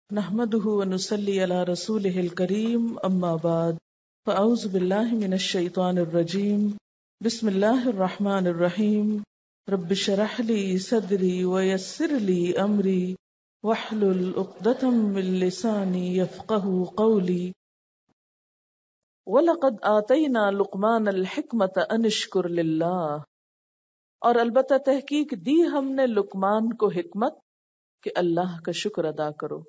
نحمده ونصلي على رسوله الكريم اما بعد فاعوذ بالله من الشيطان الرجيم بسم الله الرحمن الرحيم رب اشرح لي صدري ويسر لي امري واحلل عقدة من لساني يفقهوا قولي ولقد آتينا لقمان الحكمة ان اشكر لله، اور البتہ تحقیق دی ہم نے لقمان کو حکمت کہ اللہ کا شکر ادا کرو۔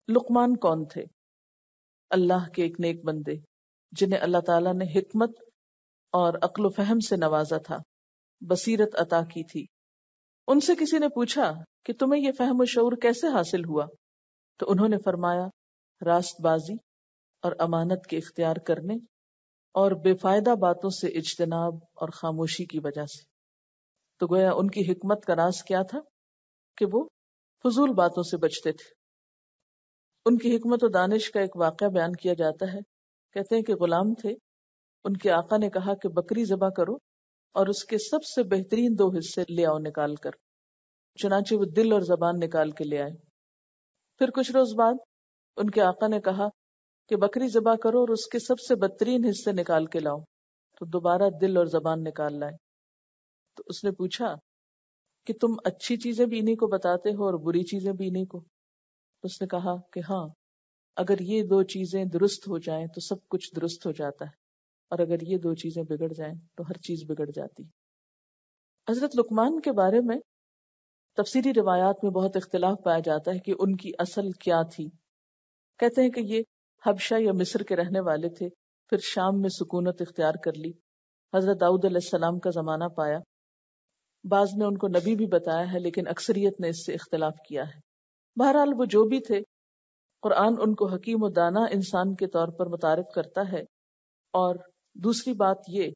لقمان کون تھے؟ اللہ کے ایک نیک بندے جنہیں اللہ تعالیٰ نے حکمت اور عقل و فہم سے نوازا تھا، بصیرت عطا کی تھی۔ ان سے کسی نے پوچھا کہ تمہیں یہ فہم و شعور کیسے حاصل ہوا؟ تو انہوں نے فرمایا راست بازی اور امانت کے اختیار کرنے اور بے فائدہ باتوں سے اجتناب اور خاموشی کی وجہ سے۔ تو گویا ان کی حکمت کا راز کیا تھا کہ وہ فضول باتوں سے بچتے تھے۔ ان کی حکمت و دانش کا ایک واقعہ بیان کیا جاتا ہے۔ کہتے ہیں کہ غلام تھے، ان کے آقا نے کہا کہ بکری ذبح کرو اور اس کے سب سے بہترین 2 حصے لے آؤ نکال کر۔ چنانچہ وہ دل اور زبان نکال کے لے آئے۔ پھر کچھ روز بعد ان کے آقا نے کہا کہ بکری ذبح کرو اور اس کے سب سے بدترین حصے نکال کے لاؤ۔ تو دوبارہ دل اور زبان نکال لائے۔ تو اس نے پوچھا کہ تم اچھی چیزیں بھی انہی کو بتاتے ہو اور بری چیزیں بھی انہی کو؟ اس نے کہا کہ ہاں، اگر یہ 2 چیزیں درست ہو جائیں تو سب کچھ درست ہو جاتا ہے، اور اگر یہ 2 چیزیں بگڑ جائیں تو ہر چیز بگڑ جاتی۔ حضرت لقمان کے بارے میں تفسیری روایات میں بہت اختلاف پایا جاتا ہے کہ ان کی اصل کیا تھی۔ کہتے ہیں کہ یہ حبشہ یا مصر کے رہنے والے تھے، پھر شام میں سکونت اختیار کر لی، حضرت داؤد علیہ السلام کا زمانہ پایا۔ بعض نے ان کو نبی بھی بتایا ہے، لیکن اکثریت نے اس سے اختلاف کیا ہے۔ بہرحال وہ جو بھی تھے، قرآن ان کو حکیم و دانا انسان کے طور پر متعارف کرتا ہے۔ اور دوسری بات یہ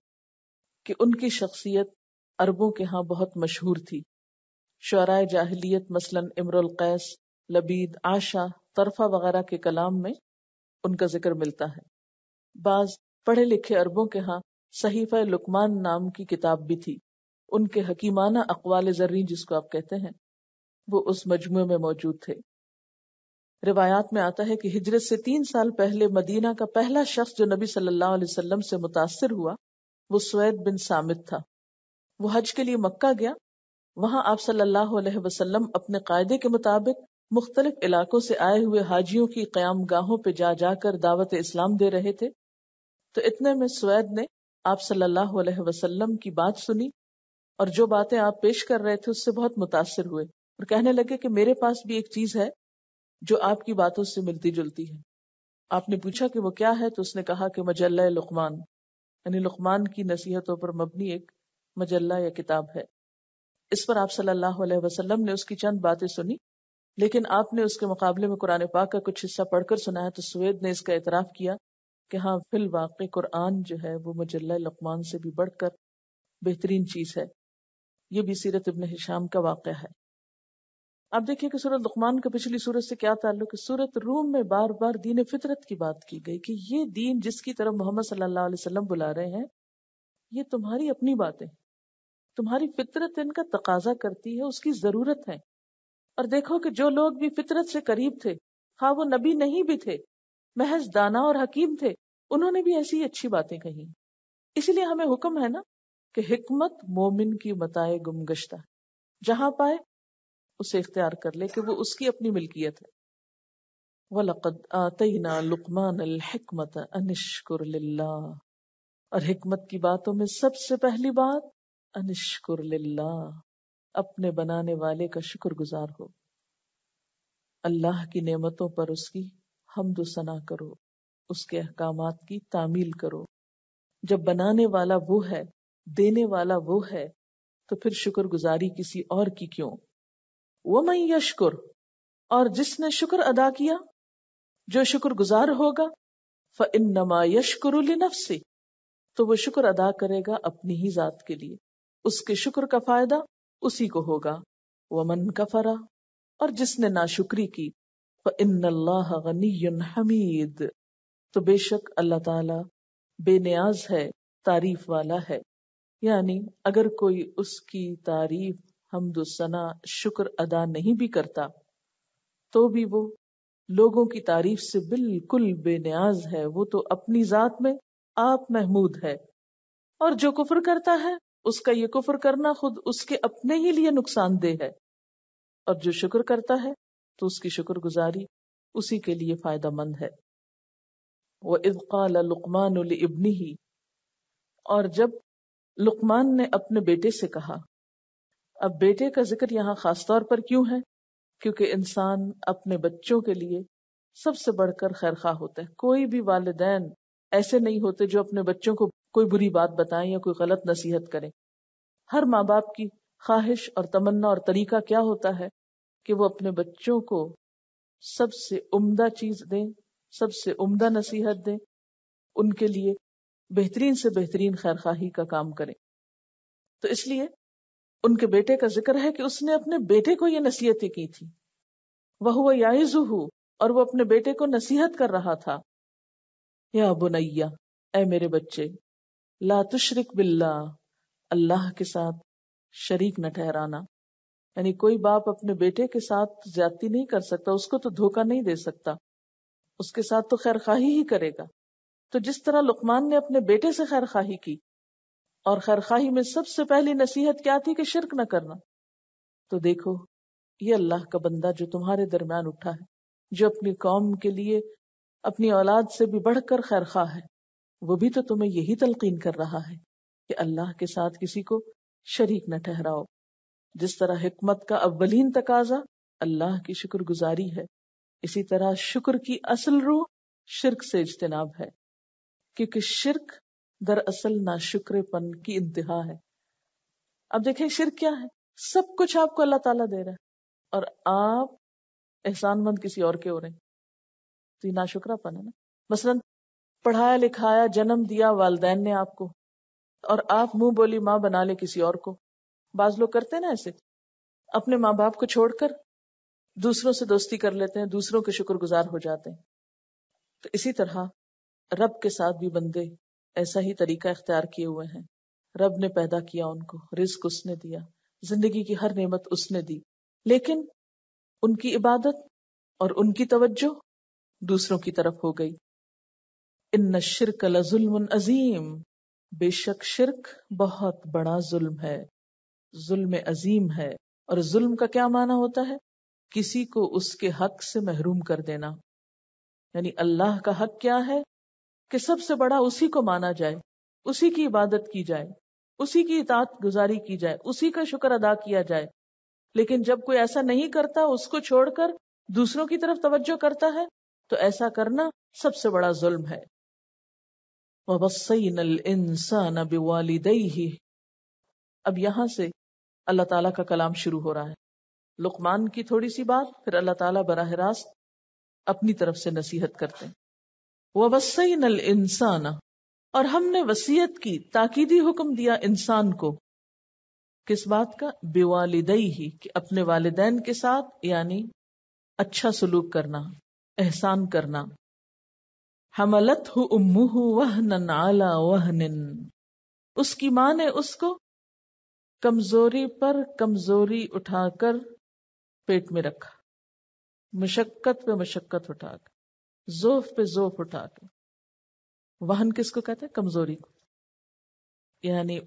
کہ ان کی شخصیت عربوں کے ہاں بہت مشہور تھی۔ شعراء جاہلیت مثلاً امرؤ القیس، لبید، عاشا، طرفہ وغیرہ کے کلام میں ان کا ذکر ملتا ہے۔ بعض پڑھے لکھے عربوں کے ہاں صحیفہ لقمان نام کی کتاب بھی تھی۔ ان کے حکیمانہ اقوال زرعی جس کو آپ کہتے ہیں، وہ اس مجموعے میں موجود تھے۔ روایات میں آتا ہے کہ ہجرت سے 3 سال پہلے مدینہ کا پہلا شخص جو نبی صلی اللہ علیہ وسلم سے متاثر ہوا وہ سوید بن صامت تھا۔ وہ حج کے لیے مکہ گیا۔ وہاں آپ صلی اللہ علیہ وسلم اپنے قاعدے کے مطابق مختلف علاقوں سے آئے ہوئے حاجیوں کی قیام گاہوں پہ جا جا کر دعوت اسلام دے رہے تھے۔ تو اتنے میں سوید نے آپ صلی اللہ علیہ وسلم کی بات سنی، اور جو باتیں آپ پیش کر رہے تھے اس سے بہت متاثر ہوئے اور کہنے لگے کہ میرے پاس بھی ایک چیز ہے جو آپ کی باتوں سے ملتی جلتی ہے۔ آپ نے پوچھا کہ وہ کیا ہے؟ تو اس نے کہا کہ مجلہ لقمان، یعنی لقمان کی نصیحتوں پر مبنی ایک مجلہ یا کتاب ہے۔ اس پر آپ صلی اللہ علیہ وسلم نے اس کی چند باتیں سنی، لیکن آپ نے اس کے مقابلے میں قرآن پاک کا کچھ حصہ پڑھ کر سنایا تو سوید نے اس کا اعتراف کیا کہ ہاں فی الواقع قرآن جو ہے وہ مجلہ لقمان سے بھی بڑھ کر بہترین چیز ہے۔ یہ بھی سیرت ابن ہشام کا واقعہ ہے۔ آپ دیکھیں کہ سورۃ لقمان کا پچھلی سورت سے کیا تعلق ہے۔ سورۃ روم میں بار بار دین فطرت کی بات کی گئی کہ یہ دین جس کی طرف محمد صلی اللہ علیہ وسلم بلا رہے ہیں، یہ تمہاری اپنی باتیں، تمہاری فطرت ان کا تقاضا کرتی ہے، اس کی ضرورت ہے۔ اور دیکھو کہ جو لوگ بھی فطرت سے قریب تھے، ہاں وہ نبی نہیں بھی تھے، محض دانا اور حکیم تھے، انہوں نے بھی ایسی اچھی باتیں کہی۔ اسی لیے ہمیں حکم ہے نا کہ حکمت مومن کی متاع گم گشتہ، جہاں پائے اسے اختیار کر لے کہ وہ اس کی اپنی ملکیت ہے۔ وَلَقَدْ آتَيْنَا لُقْمَانَ الْحِكْمَةَ أَنِ اشْكُرْ لِلَّهِ، اور حکمت کی باتوں میں سب سے پہلی بات أَنِ اشْكُرْ لِلَّهِ، اپنے بنانے والے کا شکر گزار ہو۔ اللہ کی نعمتوں پر اس کی حمد و ثنا کرو، اس کے احکامات کی تعمیل کرو۔ جب بنانے والا وہ ہے، دینے والا وہ ہے، تو پھر شکر گزاری کسی اور کی کیوں؟ وَمَن يَشْكُرْ، اور جس نے شکر ادا کیا، جو شکر گزار ہوگا، فَإِنَّمَا يَشْكُرُ لِنَفْسِهِ، تو وہ شکر ادا کرے گا اپنی ہی ذات کے لیے، اس کے شکر کا فائدہ اسی کو ہوگا۔ وَمَن كَفَرَ، اور جس نے ناشکری کی، فَإِنَّ اللَّهَ غَنِيٌّ حَمِيدٌ، تو بے شک اللہ تعالی بے نیاز ہے، تعریف والا ہے۔ یعنی اگر کوئی اس کی تعریف، حمد و ثنا، شکر ادا نہیں بھی کرتا تو بھی وہ لوگوں کی تعریف سے بالکل بے نیاز ہے، وہ تو اپنی ذات میں آپ محمود ہے، اور جو کفر کرتا ہے اس کا یہ کفر کرنا خود اس کے اپنے ہی لیے نقصان دہ ہے، اور جو شکر کرتا ہے تو اس کی شکر گزاری اسی کے لیے فائدہ مند ہے۔ وَإِذْ قَالَ لُقْمَانُ لِابْنِهِ، اور جب لقمان نے اپنے بیٹے سے کہا۔ اب بیٹے کا ذکر یہاں خاص طور پر کیوں ہے؟ کیونکہ انسان اپنے بچوں کے لیے سب سے بڑھ کر خیرخواہ ہوتا ہے۔ کوئی بھی والدین ایسے نہیں ہوتے جو اپنے بچوں کو کوئی بری بات بتائیں یا کوئی غلط نصیحت کریں۔ ہر ماں باپ کی خواہش اور تمنا اور طریقہ کیا ہوتا ہے کہ وہ اپنے بچوں کو سب سے عمدہ چیز دیں، سب سے عمدہ نصیحت دیں، ان کے لیے بہترین سے بہترین خیرخواہی کا کام کریں۔ تو اس لیے ان کے بیٹے کا ذکر ہے کہ اس نے اپنے بیٹے کو یہ نصیحتیں کی تھی۔ وَهُوَ يَعِظُهُ، اور وہ اپنے بیٹے کو نصیحت کر رہا تھا، یا بنیا، اے میرے بچے، لا تشرک باللہ، اللہ کے ساتھ شریک نہ ٹھہرانا۔ یعنی کوئی باپ اپنے بیٹے کے ساتھ زیادتی نہیں کر سکتا، اس کو تو دھوکہ نہیں دے سکتا، اس کے ساتھ تو خیرخواہی ہی کرے گا۔ تو جس طرح لقمان نے اپنے بیٹے سے خیرخواہی کی، اور خیرخواہی میں سب سے پہلی نصیحت کیا تھی کہ شرک نہ کرنا، تو دیکھو یہ اللہ کا بندہ جو تمہارے درمیان اٹھا ہے، جو اپنی قوم کے لیے اپنی اولاد سے بھی بڑھ کر خیرخواہ ہے، وہ بھی تو تمہیں یہی تلقین کر رہا ہے کہ اللہ کے ساتھ کسی کو شریک نہ ٹھہراؤ۔ جس طرح حکمت کا اولین تقاضا اللہ کی شکر گزاری ہے، اسی طرح شکر کی اصل روح شرک سے اجتناب ہے، کیونکہ شرک دراصل ناشکر پن کی انتہا ہے۔ اب دیکھیں شرک کیا ہے؟ سب کچھ آپ کو اللہ تعالیٰ دے رہا ہے اور آپ احسان مند کسی اور کے ہو رہے ہیں، تو یہ ناشکرا پن ہے نا۔ مثلا پڑھایا لکھایا جنم دیا والدین نے آپ کو، اور آپ منہ بولی ماں بنا لے کسی اور کو۔ بعض لوگ کرتے ہیں نا ایسے، اپنے ماں باپ کو چھوڑ کر دوسروں سے دوستی کر لیتے ہیں، دوسروں کے شکر گزار ہو جاتے ہیں۔ تو اسی طرح رب کے ساتھ بھی بندے ایسا ہی طریقہ اختیار کیے ہوئے ہیں۔ رب نے پیدا کیا ان کو، رزق اس نے دیا، زندگی کی ہر نعمت اس نے دی، لیکن ان کی عبادت اور ان کی توجہ دوسروں کی طرف ہو گئی۔ ان الشرک لظلم عظیم، بے شک شرک بہت بڑا ظلم ہے، ظلم عظیم ہے۔ اور ظلم کا کیا معنی ہوتا ہے؟ کسی کو اس کے حق سے محروم کر دینا۔ یعنی اللہ کا حق کیا ہے کہ سب سے بڑا اسی کو مانا جائے، اسی کی عبادت کی جائے، اسی کی اطاعت گزاری کی جائے، اسی کا شکر ادا کیا جائے۔ لیکن جب کوئی ایسا نہیں کرتا، اس کو چھوڑ کر دوسروں کی طرف توجہ کرتا ہے، تو ایسا کرنا سب سے بڑا ظلم ہے۔ وَوَصَّيْنَا الْإِنسَانَ بِوَالِدَيْهِ، اب یہاں سے اللہ تعالیٰ کا کلام شروع ہو رہا ہے۔ لقمان کی تھوڑی سی بات، پھر اللہ تعالیٰ براہ راست اپنی طرف سے نصیحت کرتے ہیں۔ وَوَصَّيْنَا الْإِنسَانَ، اور ہم نے وصیت کی، تاکیدی حکم دیا انسان کو، کس بات کا؟ بِوَالِدَيْهِ، کہ اپنے والدین کے ساتھ یعنی اچھا سلوک کرنا، احسان کرنا۔ حملتہ امہ وہنا علی وہن، اس کی ماں نے اس کو کمزوری پر کمزوری اٹھا کر پیٹ میں رکھا، مشقت پہ مشقت اٹھا کر، ضعف پہ ضعف اٹھا کر۔ وہن کس کو کہتے ہیں؟ کمزوری کو۔ یعنی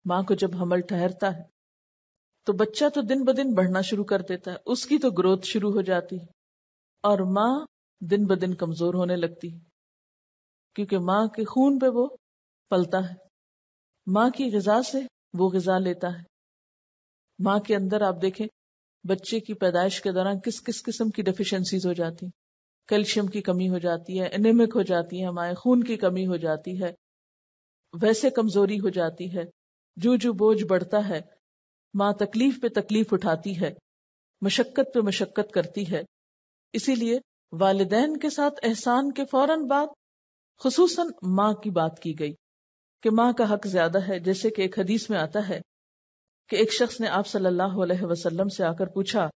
ماں کو جب حمل ٹھہرتا ہے تو بچہ تو دن بدن بڑھنا شروع کر دیتا ہے، اس کی تو گروتھ شروع ہو جاتی ہے، اور ماں دن بدن کمزور ہونے لگتی ہے، کیونکہ ماں کے خون پہ وہ پلتا ہے، ماں کی غذا سے وہ غذا لیتا ہے۔ ماں کے اندر آپ دیکھیں بچے کی پیدائش کے دوران کس کس قسم کی ڈیفیشنسیز ہو جاتی ہیں، کیلشیم کی کمی ہو جاتی ہے، انیمک ہو جاتی ہے، مائیں خون کی کمی ہو جاتی ہے، ویسے کمزوری ہو جاتی ہے۔ جو جو بوجھ بڑھتا ہے، ماں تکلیف پہ تکلیف اٹھاتی ہے، مشقت پہ مشقت کرتی ہے۔ اسی لیے والدین کے ساتھ احسان کے فوراً بعد خصوصاً ماں کی بات کی گئی کہ ماں کا حق زیادہ ہے۔ جیسے کہ ایک حدیث میں آتا ہے کہ ایک شخص نے آپ صلی اللہ علیہ وسلم سے آ کر پوچھا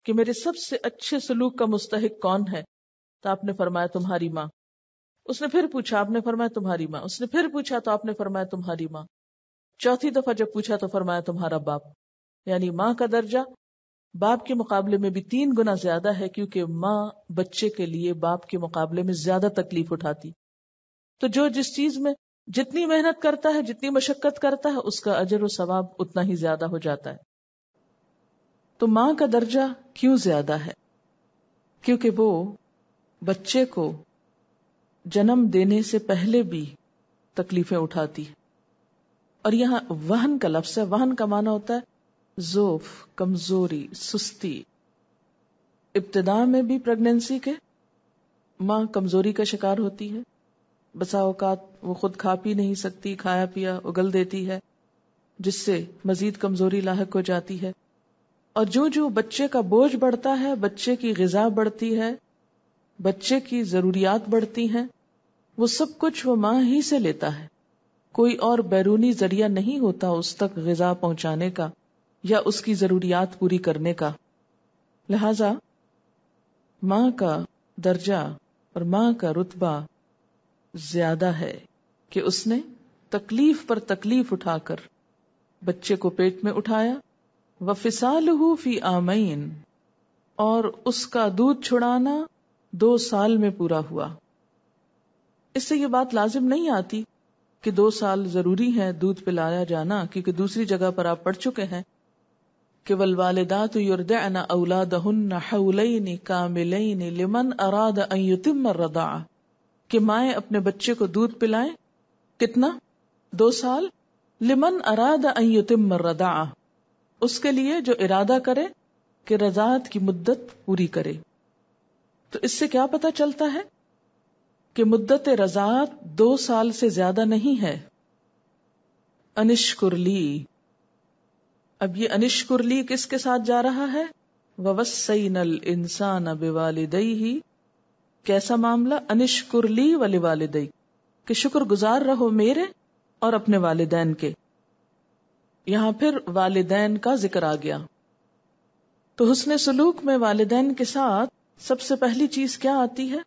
کہ میرے سب سے اچھے سلوک کا مستحق کون ہے؟ تو آپ نے فرمایا تمہاری ماں۔ اس نے پھر پوچھا، آپ نے فرمایا تمہاری ماں۔ اس نے پھر پوچھا تو آپ نے فرمایا تمہاری ماں۔ چوتھی دفعہ جب پوچھا تو فرمایا تمہارا باپ۔ یعنی ماں کا درجہ باپ کے مقابلے میں بھی 3 گنا زیادہ ہے، کیونکہ ماں بچے کے لیے باپ کے مقابلے میں زیادہ تکلیف اٹھاتی. تو جو جس چیز میں جتنی محنت کرتا ہے، جتنی مشقت کرتا ہے، اس کا اجر و ثواب اتنا ہی زیادہ ہو جاتا ہے. تو ماں کا درجہ کیوں زیادہ ہے؟ کیونکہ وہ بچے کو جنم دینے سے پہلے بھی تکلیفیں اٹھاتی ہے. اور یہاں وہن کا لفظ ہے. وہن کا معنی ہوتا ہے ضعف، کمزوری، سستی. ابتدا میں بھی پریگنینسی کے ماں کمزوری کا شکار ہوتی ہے. بسا اوقات وہ خود کھا پی نہیں سکتی، کھایا پیا اگل دیتی ہے، جس سے مزید کمزوری لاحق ہو جاتی ہے. اور جو جو بچے کا بوجھ بڑھتا ہے، بچے کی غذا بڑھتی ہے، بچے کی ضروریات بڑھتی ہیں، وہ سب کچھ وہ ماں ہی سے لیتا ہے. کوئی اور بیرونی ذریعہ نہیں ہوتا اس تک غذا پہنچانے کا یا اس کی ضروریات پوری کرنے کا. لہذا ماں کا درجہ اور ماں کا رتبہ زیادہ ہے کہ اس نے تکلیف پر تکلیف اٹھا کر بچے کو پیٹ میں اٹھایا. وَفِصَالُهُ فِي عَامَيْنِ، اور اس کا دودھ چھڑانا 2 سال میں پورا ہوا. اس سے یہ بات لازم نہیں آتی کہ 2 سال ضروری ہے دودھ پلایا جانا، کیونکہ دوسری جگہ پر آپ پڑھ چکے ہیں کہ وَالْوَالِدَاتُ يُرْضِعْنَ أَوْلَادَهُنَّ حَوْلَيْنِ كَامِلَيْنِ لِمَنْ أَرَادَ أَنْ يُتِمَّ الرَّضَاعَةَ، کہ مائیں اپنے بچے کو دودھ پلائیں. کتنا؟ 2 سال. لمن اراد ان یتم الرضاعہ، اس کے لیے جو ارادہ کرے کہ رضاعت کی مدت پوری کرے. تو اس سے کیا پتہ چلتا ہے کہ مدت رضاعت 2 سال سے زیادہ نہیں ہے. انشکر لی، اب یہ انشکر لی کس کے ساتھ جا رہا ہے؟ ووصینا الانسان بوالدیہ. کیسا معاملہ؟ انشکر لی ولوالدیک، کہ شکر گزار رہو میرے اور اپنے والدین کے. یہاں پھر والدین کا ذکر آ گیا. تو حسن سلوک میں والدین کے ساتھ سب سے پہلی چیز کیا آتی ہے؟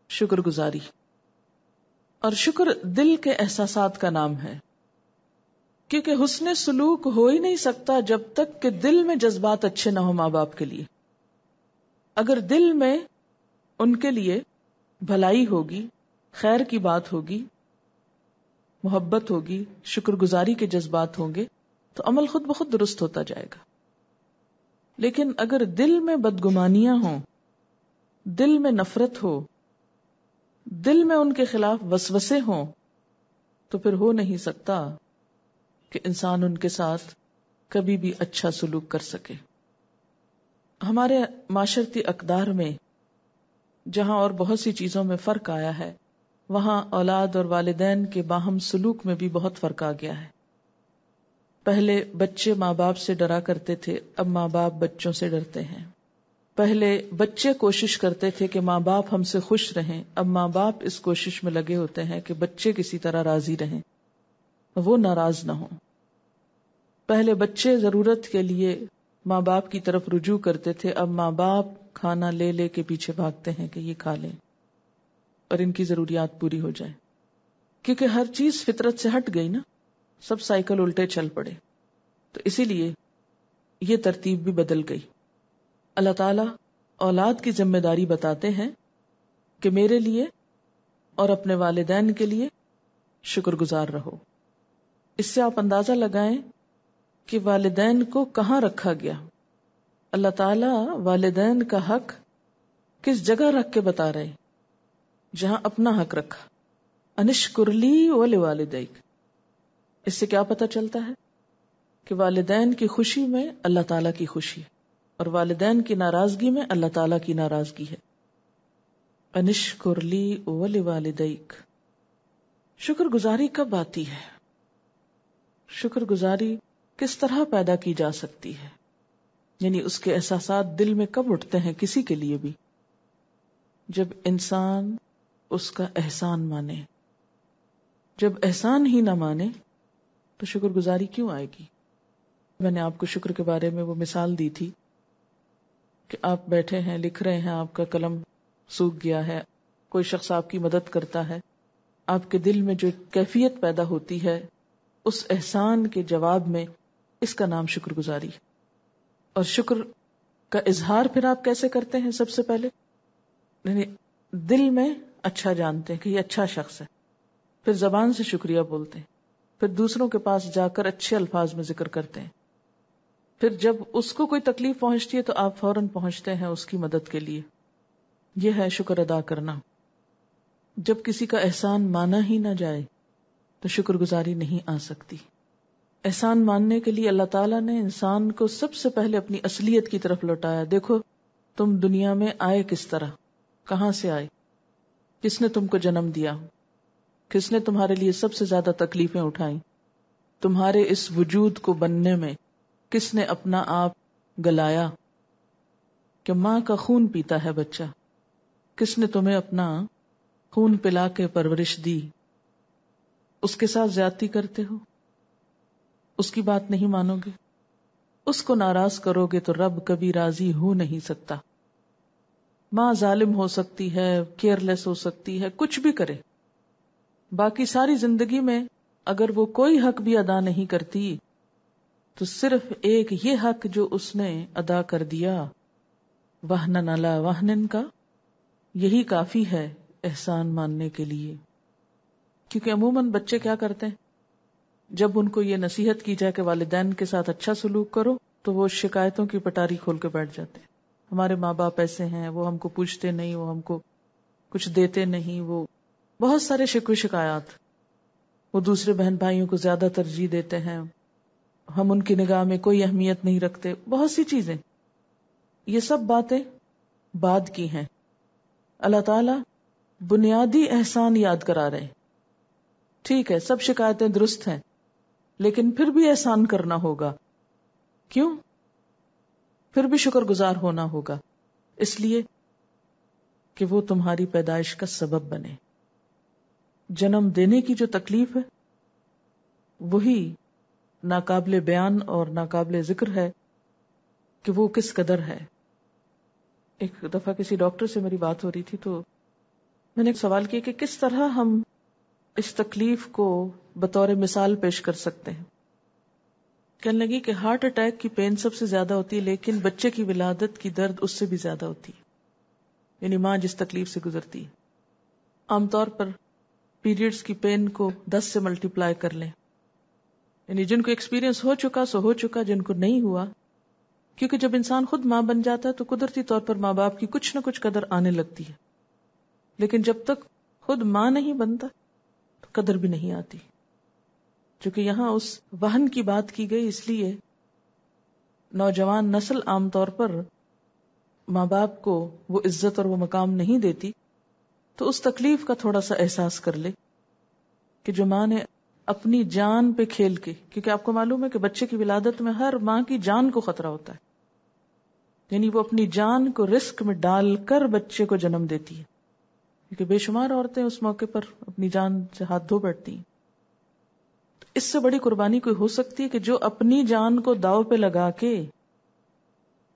شکر گزاری. اور شکر دل کے احساسات کا نام ہے، کیونکہ حسن سلوک ہو ہی نہیں سکتا جب تک کہ دل میں جذبات اچھے نہ ہو ماں باپ کے لیے. اگر دل میں ان کے لیے بھلائی ہوگی، خیر کی بات ہوگی، محبت ہوگی، شکر گزاری کے جذبات ہوں گے، تو عمل خود بخود درست ہوتا جائے گا. لیکن اگر دل میں بدگمانیاں ہوں، دل میں نفرت ہو، دل میں ان کے خلاف وسوسے ہوں، تو پھر ہو نہیں سکتا کہ انسان ان کے ساتھ کبھی بھی اچھا سلوک کر سکے. ہمارے معاشرتی اقدار میں جہاں اور بہت سی چیزوں میں فرق آیا ہے، وہاں اولاد اور والدین کے باہم سلوک میں بھی بہت فرق آ گیا ہے. پہلے بچے ماں باپ سے ڈرا کرتے تھے، اب ماں باپ بچوں سے ڈرتے ہیں. پہلے بچے کوشش کرتے تھے کہ ماں باپ ہم سے خوش رہیں، اب ماں باپ اس کوشش میں لگے ہوتے ہیں کہ بچے کسی طرح راضی رہیں، وہ ناراض نہ ہوں. پہلے بچے ضرورت کے لیے ماں باپ کی طرف رجوع کرتے تھے، اب ماں باپ کھانا لے لے کے پیچھے بھاگتے ہیں کہ یہ کھا لیں اور ان کی ضروریات پوری ہو جائیں. کیونکہ ہر چیز فطرت سے ہٹ گئی نا، سب سائیکل الٹے چل پڑے، تو اسی لیے یہ ترتیب بھی بدل گئی. اللہ تعالیٰ اولاد کی ذمہ داری بتاتے ہیں کہ میرے لیے اور اپنے والدین کے لیے شکر گزار رہو. اس سے آپ اندازہ لگائیں کہ والدین کو کہاں رکھا گیا. اللہ تعالیٰ والدین کا حق کس جگہ رکھ کے بتا رہے؟ جہاں اپنا حق رکھا، انشکر لی ولوالدیک. اس سے کیا پتہ چلتا ہے کہ والدین کی خوشی میں اللہ تعالیٰ کی خوشی ہے اور والدین کی ناراضگی میں اللہ تعالیٰ کی ناراضگی ہے. انشکر لی ولوالدیک. شکر گزاری کب آتی ہے؟ شکر گزاری کس طرح پیدا کی جا سکتی ہے؟ یعنی اس کے احساسات دل میں کب اٹھتے ہیں کسی کے لیے بھی؟ جب انسان اس کا احسان مانے. جب احسان ہی نہ مانے تو شکر گزاری کیوں آئے گی؟ میں نے آپ کو شکر کے بارے میں وہ مثال دی تھی کہ آپ بیٹھے ہیں، لکھ رہے ہیں، آپ کا قلم سوکھ گیا ہے، کوئی شخص آپ کی مدد کرتا ہے، آپ کے دل میں جو کیفیت پیدا ہوتی ہے اس احسان کے جواب میں، اس کا نام شکر گزاری. اور شکر کا اظہار پھر آپ کیسے کرتے ہیں؟ سب سے پہلے یعنی دل میں اچھا جانتے ہیں کہ یہ اچھا شخص ہے، پھر زبان سے شکریہ بولتے ہیں، پھر دوسروں کے پاس جا کر اچھے الفاظ میں ذکر کرتے ہیں، پھر جب اس کو کوئی تکلیف پہنچتی ہے تو آپ فوراً پہنچتے ہیں اس کی مدد کے لیے. یہ ہے شکر ادا کرنا. جب کسی کا احسان مانا ہی نہ جائے تو شکر گزاری نہیں آ سکتی. احسان ماننے کے لیے اللہ تعالیٰ نے انسان کو سب سے پہلے اپنی اصلیت کی طرف لوٹایا. دیکھو تم دنیا میں آئے کس طرح، کہاں سے آئے، کس نے تم کو جنم دیا، کس نے تمہارے لیے سب سے زیادہ تکلیفیں اٹھائیں، تمہارے اس وجود کو بننے میں کس نے اپنا آپ گلایا، کہ ماں کا خون پیتا ہے بچہ، کس نے تمہیں اپنا خون پلا کے پرورش دی. اس کے ساتھ زیادتی کرتے ہو، اس کی بات نہیں مانو گے، اس کو ناراض کرو گے تو رب کبھی راضی ہو نہیں سکتا. ماں ظالم ہو سکتی ہے، کیئر لیس ہو سکتی ہے، کچھ بھی کرے، باقی ساری زندگی میں اگر وہ کوئی حق بھی ادا نہیں کرتی تو صرف ایک یہ حق جو اس نے ادا کر دیا، وہنن علی وہنن کا، یہی کافی ہے احسان ماننے کے لیے. کیونکہ عموماً بچے کیا کرتے ہیں، جب ان کو یہ نصیحت کی جائے کہ والدین کے ساتھ اچھا سلوک کرو تو وہ شکایتوں کی پٹاری کھول کے بیٹھ جاتے ہیں. ہمارے ماں باپ ایسے ہیں، وہ ہم کو پوچھتے نہیں، وہ ہم کو کچھ دیتے نہیں، وہ بہت سارے شکوے شکایات، وہ دوسرے بہن بھائیوں کو زیادہ ترجیح دیتے ہیں، ہم ان کی نگاہ میں کوئی اہمیت نہیں رکھتے، بہت سی چیزیں. یہ سب باتیں بعد کی ہیں. اللہ تعالیٰ بنیادی احسان یاد کرا رہے ہیں. ٹھیک ہے سب شکایتیں درست ہیں، لیکن پھر بھی احسان کرنا ہوگا. کیوں؟ پھر بھی شکر گزار ہونا ہوگا، اس لیے کہ وہ تمہاری پیدائش کا سبب بنے. جنم دینے کی جو تکلیف ہے وہی ناقابل بیان اور ناقابل ذکر ہے کہ وہ کس قدر ہے. ایک دفعہ کسی ڈاکٹر سے میری بات ہو رہی تھی تو میں نے ایک سوال کیا کہ کس طرح ہم اس تکلیف کو بطور مثال پیش کر سکتے ہیں. کہنے لگی کہ ہارٹ اٹیک کی پین سب سے زیادہ ہوتی ہے، لیکن بچے کی ولادت کی درد اس سے بھی زیادہ ہوتی ہے. یعنی ماں جس تکلیف سے گزرتی ہے، عام طور پر پیریڈز کی پین کو 10 سے ملٹیپلائی کر لیں. یعنی جن کو ایکسپیرینس ہو چکا سو ہو چکا، جن کو نہیں ہوا، کیونکہ جب انسان خود ماں بن جاتا ہے تو قدرتی طور پر ماں باپ کی کچھ نہ کچھ قدر آنے لگتی ہے، لیکن جب تک خود ماں نہیں بنتا تو قدر بھی نہیں آتی. چونکہ یہاں اس وہن کی بات کی گئی، اس لیے نوجوان نسل عام طور پر ماں باپ کو وہ عزت اور وہ مقام نہیں دیتی، تو اس تکلیف کا تھوڑا سا احساس کر لے کہ جو ماں نے اپنی جان پہ کھیل کے، کیونکہ آپ کو معلوم ہے کہ بچے کی ولادت میں ہر ماں کی جان کو خطرہ ہوتا ہے، یعنی وہ اپنی جان کو رسک میں ڈال کر بچے کو جنم دیتی ہے، کیونکہ بے شمار عورتیں اس موقع پر اپنی جان سے ہاتھ دھو بیٹھتی ہیں. اس سے بڑی قربانی کوئی ہو سکتی ہے کہ جو اپنی جان کو داؤ پہ لگا کے،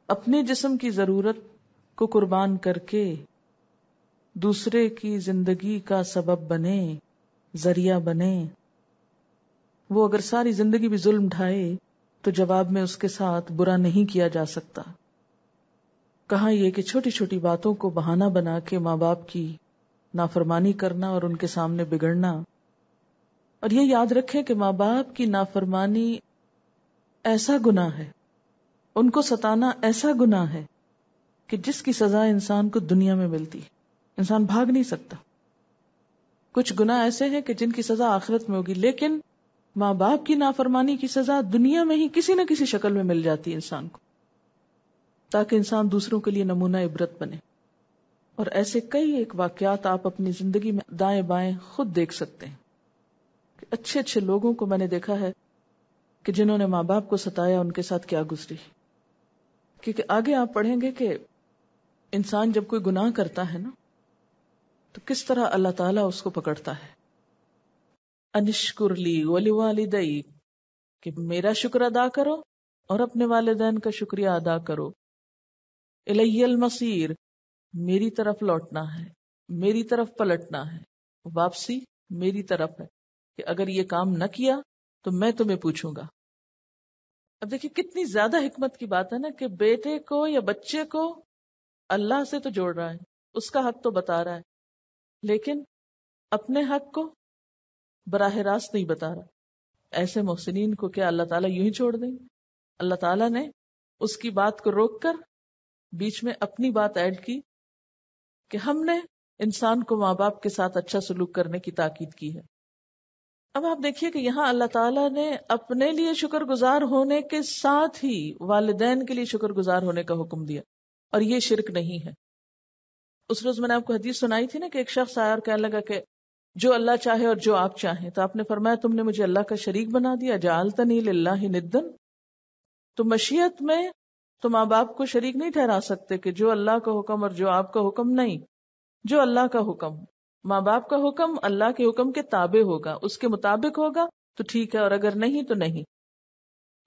اپنے جسم کی ضرورت کو قربان کر کے دوسرے کی زندگی کا سبب بنے، ذریعہ بنے. وہ اگر ساری زندگی بھی ظلم ڈھائے تو جواب میں اس کے ساتھ برا نہیں کیا جا سکتا. کہاں یہ کہ چھوٹی چھوٹی باتوں کو بہانہ بنا کے ماں باپ کی نافرمانی کرنا اور ان کے سامنے بگڑنا. اور یہ یاد رکھیں کہ ماں باپ کی نافرمانی ایسا گناہ ہے، ان کو ستانا ایسا گناہ ہے کہ جس کی سزا انسان کو دنیا میں ملتی ہے، انسان بھاگ نہیں سکتا. کچھ گناہ ایسے ہیں کہ جن کی سزا آخرت میں ہوگی، لیکن ماں باپ کی نافرمانی کی سزا دنیا میں ہی کسی نہ کسی شکل میں مل جاتی ہے انسان کو، تاکہ انسان دوسروں کے لیے نمونہ عبرت بنے. اور ایسے کئی ایک واقعات آپ اپنی زندگی میں دائیں بائیں خود دیکھ سکتے ہیں کہ اچھے اچھے لوگوں کو میں نے دیکھا ہے کہ جنہوں نے ماں باپ کو ستایا ان کے ساتھ کیا گزری. کیونکہ آگے آپ پڑھیں گے کہ انسان جب کوئی گناہ کرتا ہے نا تو کس طرح اللہ تعالیٰ اس کو پکڑتا ہے. انشکر لی ولوالدیک، کہ میرا شکر ادا کرو اور اپنے والدین کا شکریہ ادا کرو. الی المصیر، میری طرف لوٹنا ہے، میری طرف پلٹنا ہے، واپسی میری طرف ہے، کہ اگر یہ کام نہ کیا تو میں تمہیں پوچھوں گا. اب دیکھیے کتنی زیادہ حکمت کی بات ہے نا کہ بیٹے کو یا بچے کو اللہ سے تو جوڑ رہا ہے، اس کا حق تو بتا رہا ہے، لیکن اپنے حق کو براہ راست نہیں بتا رہا۔ ایسے محسنین کو کیا اللہ تعالیٰ یوں ہی چھوڑ دیں گے؟ اللہ تعالیٰ نے اس کی بات کو روک کر بیچ میں اپنی بات ایڈ کی کہ ہم نے انسان کو ماں باپ کے ساتھ اچھا سلوک کرنے کی تاکید کی ہے۔ اب آپ دیکھیے کہ یہاں اللہ تعالیٰ نے اپنے لیے شکر گزار ہونے کے ساتھ ہی والدین کے لیے شکر گزار ہونے کا حکم دیا، اور یہ شرک نہیں ہے۔ اس روز میں نے آپ کو حدیث سنائی تھی نا کہ ایک شخص آیا اور کہنے لگا کہ جو اللہ چاہے اور جو آپ چاہیں، تو آپ نے فرمایا تم نے مجھے اللہ کا شریک بنا دیا، جعلتنی للہ ندن۔ تو مشیت میں تو ماں باپ کو شریک نہیں ٹھہرا سکتے کہ جو اللہ کا حکم اور جو آپ کا حکم نہیں، جو اللہ کا حکم، ماں باپ کا حکم اللہ کے حکم کے تابع ہوگا، اس کے مطابق ہوگا تو ٹھیک ہے، اور اگر نہیں تو نہیں۔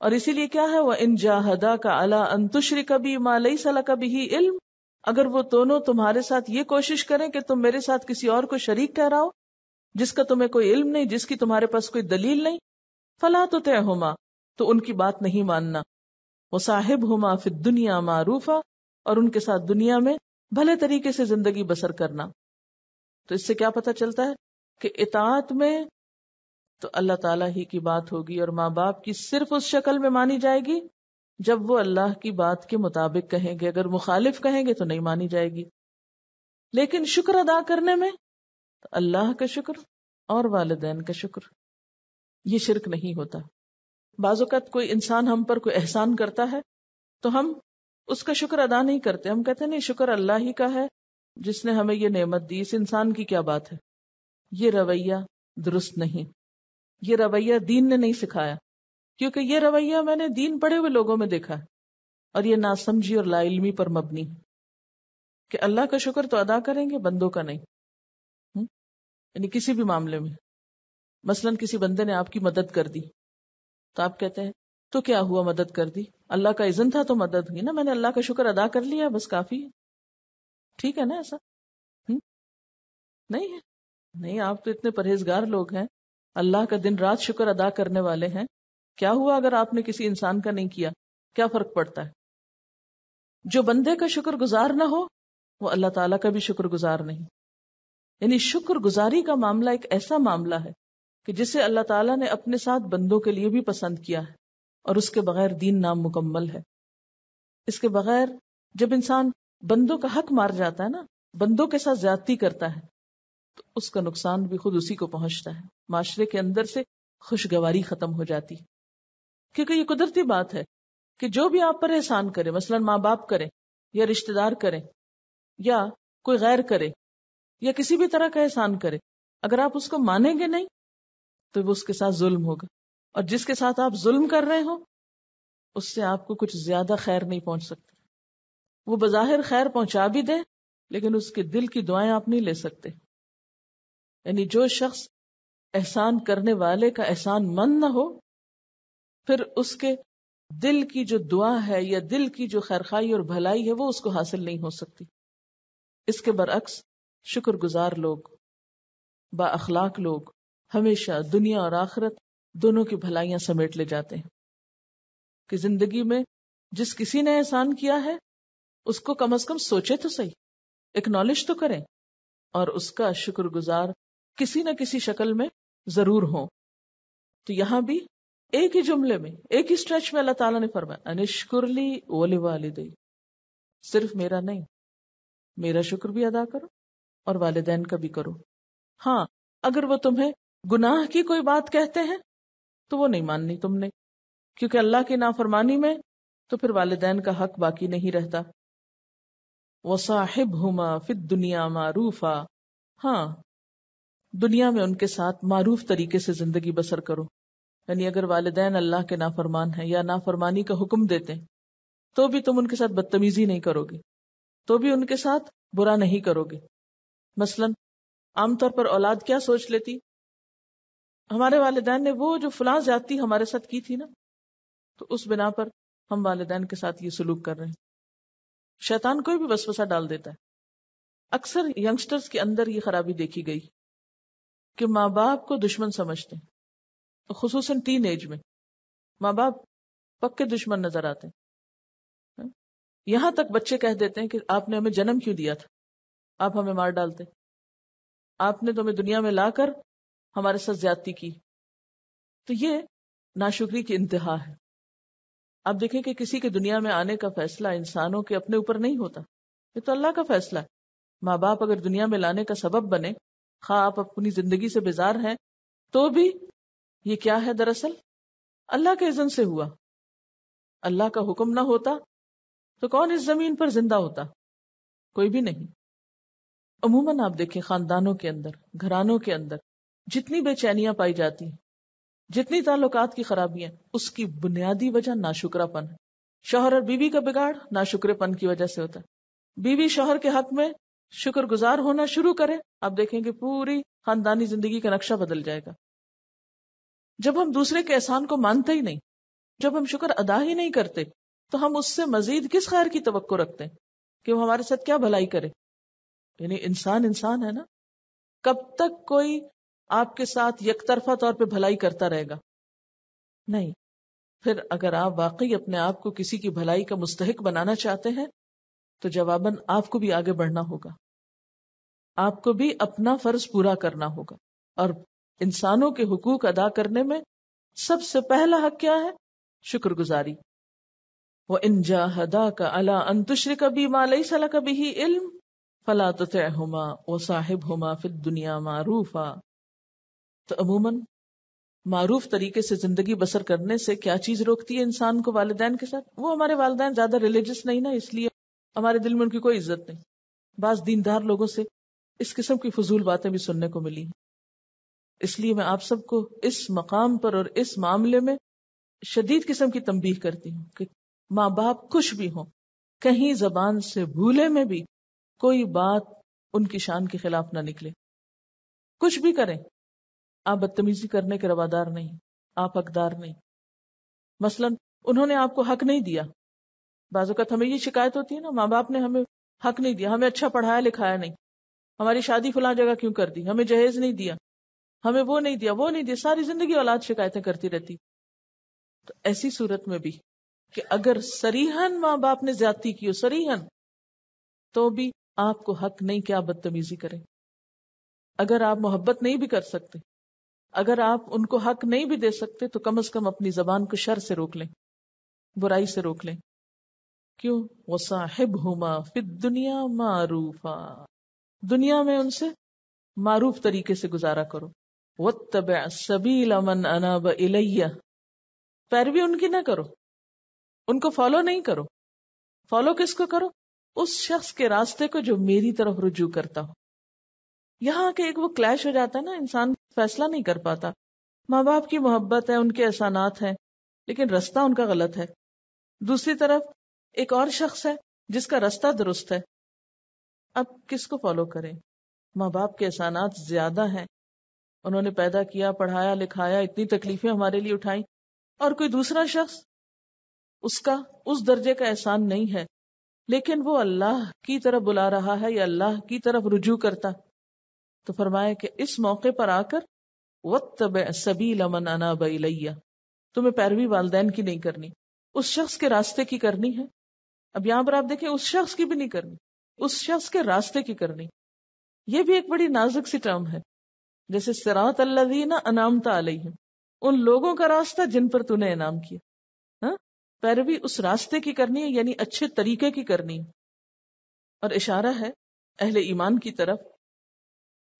اور اسی لیے کیا ہے، وَإِن جَاهَدَاكَ عَلَىٰ أَن تُشْرِكَ بِي مَا لَيْسَ لَكَ بِهِ عِلْم، اگر وہ دونوں تمہارے ساتھ یہ کوشش کریں کہ تم میرے ساتھ کسی اور کو شریک ٹھہراؤ جس کا تمہیں کوئی علم نہیں، جس کی تمہارے پاس کوئی دلیل نہیں، فَلَا تُطِعْهُمَا، تو ان کی بات نہیں ماننا، وَصَاحِبْهُمَا فِي الدُّنْيَا مَعْرُوفًا، اور ان کے ساتھ دنیا میں بھلے طریقے سے زندگی بسر کرنا۔ تو اس سے کیا پتہ چلتا ہے کہ اطاعت میں تو اللہ تعالیٰ ہی کی بات ہوگی، اور ماں باپ کی صرف اس شکل میں مانی جائے گی جب وہ اللہ کی بات کے مطابق کہیں گے، اگر مخالف کہیں گے تو نہیں مانی جائے گی۔ لیکن شکر ادا کرنے میں تو اللہ کا شکر اور والدین کا شکر، یہ شرک نہیں ہوتا۔ بعض اوقات کوئی انسان ہم پر کوئی احسان کرتا ہے تو ہم اس کا شکر ادا نہیں کرتے، ہم کہتے ہیں نہیں، شکر اللہ ہی کا ہے جس نے ہمیں یہ نعمت دی، اس انسان کی کیا بات ہے۔ یہ رویہ درست نہیں، یہ رویہ دین نے نہیں سکھایا، کیونکہ یہ رویہ میں نے دین پڑھے ہوئے لوگوں میں دیکھا ہے، اور یہ ناسمجھی اور لا علمی پر مبنی کہ اللہ کا شکر تو ادا کریں گے، بندوں کا نہیں۔ یعنی کسی بھی معاملے میں، مثلا کسی بندے نے آپ کی مدد کر دی تو آپ کہتے ہیں تو کیا ہوا، مدد کر دی، اللہ کا اذن تھا تو مدد ہوئی نا، میں نے اللہ کا شکر ادا کر لیا، بس کافی ہے۔ ٹھیک ہے نا ایسا؟ نہیں ہے، نہیں، آپ تو اتنے پرہیزگار لوگ ہیں، اللہ کا دن رات شکر ادا کرنے والے ہیں، کیا ہوا اگر آپ نے کسی انسان کا نہیں کیا، کیا فرق پڑتا ہے؟ جو بندے کا شکر گزار نہ ہو وہ اللہ تعالیٰ کا بھی شکر گزار نہیں۔ یعنی شکر گزاری کا معاملہ ایک ایسا معاملہ ہے کہ جسے اللہ تعالیٰ نے اپنے ساتھ بندوں کے لیے بھی پسند کیا ہے، اور اس کے بغیر دین نامکمل ہے۔ اس کے بغیر جب انسان بندوں کا حق مار جاتا ہے نا، بندوں کے ساتھ زیادتی کرتا ہے، تو اس کا نقصان بھی خود اسی کو پہنچتا ہے، معاشرے کے اندر سے خوشگواری ختم ہو جاتی، کیونکہ یہ قدرتی بات ہے کہ جو بھی آپ پر احسان کرے، مثلا ماں باپ کریں یا رشتہ دار کریں یا کوئی غیر کرے یا کسی بھی طرح کا احسان کرے، اگر آپ اس کو مانیں گے نہیں تو وہ اس کے ساتھ ظلم ہوگا، اور جس کے ساتھ آپ ظلم کر رہے ہو اس سے آپ کو کچھ زیادہ خیر نہیں پہنچ سکتا۔ وہ بظاہر خیر پہنچا بھی دے لیکن اس کے دل کی دعائیں آپ نہیں لے سکتے۔ یعنی جو شخص احسان کرنے والے کا احسان مند نہ ہو، پھر اس کے دل کی جو دعا ہے یا دل کی جو خیرخواہی اور بھلائی ہے وہ اس کو حاصل نہیں ہو سکتی۔ اس کے برعکس شکر گزار لوگ، با اخلاق لوگ ہمیشہ دنیا اور آخرت دونوں کی بھلائیاں سمیٹ لے جاتے ہیں، کہ زندگی میں جس کسی نے احسان کیا ہے اس کو کم از کم سوچے تو صحیح، اکنالج تو کریں، اور اس کا شکر گزار کسی نہ کسی شکل میں ضرور ہوں۔ تو یہاں بھی ایک ہی جملے میں، ایک ہی اسٹریچ میں اللہ تعالیٰ نے فرمایا انشکر لی ولوالدی، صرف میرا نہیں، میرا شکر بھی ادا کرو اور والدین کا بھی کرو۔ ہاں، اگر وہ تمہیں گناہ کی کوئی بات کہتے ہیں تو وہ نہیں ماننی تم نے، کیونکہ اللہ کی نافرمانی میں تو پھر والدین کا حق باقی نہیں رہتا۔ وَصَاحِبْهُمَا فِي الدُّنْيَا مَعْرُوفًا، ہاں، دنیا میں ان کے ساتھ معروف طریقے سے زندگی بسر کرو۔ یعنی اگر والدین اللہ کے نافرمان ہیں یا نافرمانی کا حکم دیتے ہیں تو بھی تم ان کے ساتھ بدتمیزی نہیں کرو گے، تو بھی ان کے ساتھ برا نہیں کرو گے۔ مثلا عام طور پر اولاد کیا سوچ لیتی، ہمارے والدین نے وہ جو فلاں زیادتی ہمارے ساتھ کی تھی نا، تو اس بنا پر ہم والدین کے ساتھ یہ سلوک کر رہے ہیں۔ شیطان کوئی بھی وسوسہ ڈال دیتا ہے۔ اکثر ینگسٹرز کے اندر یہ خرابی دیکھی گئی کہ ماں باپ کو دشمن سمجھتے ہیں، خصوصاً ٹین ایج میں۔ ماں باپ پکے دشمن نظر آتے ہیں. یہاں تک بچے کہہ دیتے ہیں کہ آپ نے ہمیں جنم کیوں دیا تھا، آپ ہمیں مار ڈالتے، آپ نے تو ہمیں دنیا میں لا کر ہمارے ساتھ زیادتی کی. تو یہ ناشکری کی انتہا ہے. آپ دیکھیں کہ کسی کے دنیا میں آنے کا فیصلہ انسانوں کے اپنے اوپر نہیں ہوتا، یہ تو اللہ کا فیصلہ ہے. ماں باپ اگر دنیا میں لانے کا سبب بنے، خواہ آپ اپنی زندگی سے بیزار ہیں تو بھی یہ کیا ہے، دراصل اللہ کے اذن سے ہوا. اللہ کا حکم نہ ہوتا تو کون اس زمین پر زندہ ہوتا؟ کوئی بھی نہیں. عموماً آپ دیکھیں خاندانوں کے اندر، گھرانوں کے اندر جتنی بے چینیاں پائی جاتی ہیں، جتنی تعلقات کی خرابیاں، اس کی بنیادی وجہ ناشکرا پن ہے. شوہر اور بیوی کا بگاڑ ناشکرے پن کی وجہ سے ہوتا ہے. بیوی شوہر کے حق میں شکر گزار ہونا شروع کرے، آپ دیکھیں کہ پوری خاندانی زندگی کا نقشہ بدل جائے گا. جب ہم دوسرے کے احسان کو مانتے ہی نہیں، جب ہم شکر ادا ہی نہیں کرتے، تو ہم اس سے مزید کس خیر کی توقع رکھتے ہیں کہ وہ ہمارے ساتھ کیا بھلائی کرے. یعنی انسان انسان ہے نا، کب تک کوئی آپ کے ساتھ یک طرفہ طور پہ بھلائی کرتا رہے گا؟ نہیں. پھر اگر آپ واقعی اپنے آپ کو کسی کی بھلائی کا مستحق بنانا چاہتے ہیں تو جواباً آپ کو بھی آگے بڑھنا ہوگا، آپ کو بھی اپنا فرض پورا کرنا ہوگا. اور انسانوں کے حقوق ادا کرنے میں سب سے پہلا حق کیا ہے؟ شکر گزاری. وَإِن جَاهَدَاكَ عَلَىٰ أَن تُشْرِكَ بِي مَا لَيْسَ لَكَ بِهِ عِلْمٌ فَلَا تُطِعْهُمَا وَصَاحِبْهُمَا فِي الدُّنْيَا مَعْرُوفًا. تو عموماً معروف طریقے سے زندگی بسر کرنے سے کیا چیز روکتی ہے انسان کو والدین کے ساتھ؟ وہ ہمارے والدین زیادہ ریلیجس نہیں نا، اس لیے ہمارے دل میں ان کی کوئی عزت نہیں. بعض دیندار لوگوں سے اس قسم کی فضول باتیں بھی سننے کو ملی. اس لیے میں آپ سب کو اس مقام پر اور اس معاملے میں شدید قسم کی تنبیہ کرتی ہوں کہ ماں باپ کچھ بھی ہوں، کہیں زبان سے بھولے میں بھی کوئی بات ان کی شان کے خلاف نہ نکلے. کچھ بھی کریں، آپ بدتمیزی کرنے کے روادار نہیں، آپ حقدار نہیں. مثلا انہوں نے آپ کو حق نہیں دیا. بعض اوقات ہمیں یہ شکایت ہوتی ہے نا، ماں باپ نے ہمیں حق نہیں دیا، ہمیں اچھا پڑھایا لکھایا نہیں، ہماری شادی فلاں جگہ کیوں کر دی، ہمیں جہیز نہیں دیا، ہمیں وہ نہیں دیا، وہ نہیں دیا. ساری زندگی اولاد شکایتیں کرتی رہتی. تو ایسی صورت میں بھی کہ اگر صریحاً ماں باپ نے زیادتی کی ہو، صریحاً، تو بھی آپ کو حق نہیں کہ آپ بدتمیزی کریں. اگر آپ محبت نہیں بھی کر سکتے، اگر آپ ان کو حق نہیں بھی دے سکتے، تو کم از کم اپنی زبان کو شر سے روک لیں، برائی سے روک لیں. کیوں؟ وَصَاحِبْهُمَا فِي الدُّنْيَا مَعْرُوفًا. دنیا میں ان سے معروف طریقے سے گزارا کرو. وَاتَّبِعْ سَبِيلَ مَنْ أَنَابَ إِلَيَّ. پیروی ان کی نہ کرو، ان کو فالو نہیں کرو. فالو کس کو کرو؟ اس شخص کے راستے کو جو میری طرف رجوع کرتا ہو. یہاں کے ایک وہ کلیش ہو جاتا ہے نا، انسان فیصلہ نہیں کر پاتا. ماں باپ کی محبت ہے، ان کے احسانات ہیں، لیکن رستہ ان کا غلط ہے. دوسری طرف ایک اور شخص ہے جس کا رستہ درست ہے. اب کس کو فالو کریں؟ ماں باپ کے احسانات زیادہ ہیں، انہوں نے پیدا کیا، پڑھایا لکھایا، اتنی تکلیفیں ہمارے لیے اٹھائیں. اور کوئی دوسرا شخص، اس کا اس درجے کا احسان نہیں ہے، لیکن وہ اللہ کی طرف بلا رہا ہے یا اللہ کی طرف رجوع کرتا. تو فرمایا کہ اس موقع پر آ کر وَاتَّبِعْ سَبِيلَ مَنْ أَنَابَ إِلَيَّ. تمہیں پیروی والدین کی نہیں کرنی، اس شخص کے راستے کی کرنی ہے. اب یہاں پر آپ دیکھیں، اس شخص کی بھی نہیں کرنی، اس شخص کے راستے کی کرنی. یہ بھی ایک بڑی نازک سی ٹرم ہے. جیسے صراط الذین انعمت علیہم، ان لوگوں کا راستہ جن پر تو نے انعام کیا. ہاں، پیروی اس راستے کی کرنی ہے، یعنی اچھے طریقے کی کرنی ہے. اور اشارہ ہے اہل ایمان کی طرف،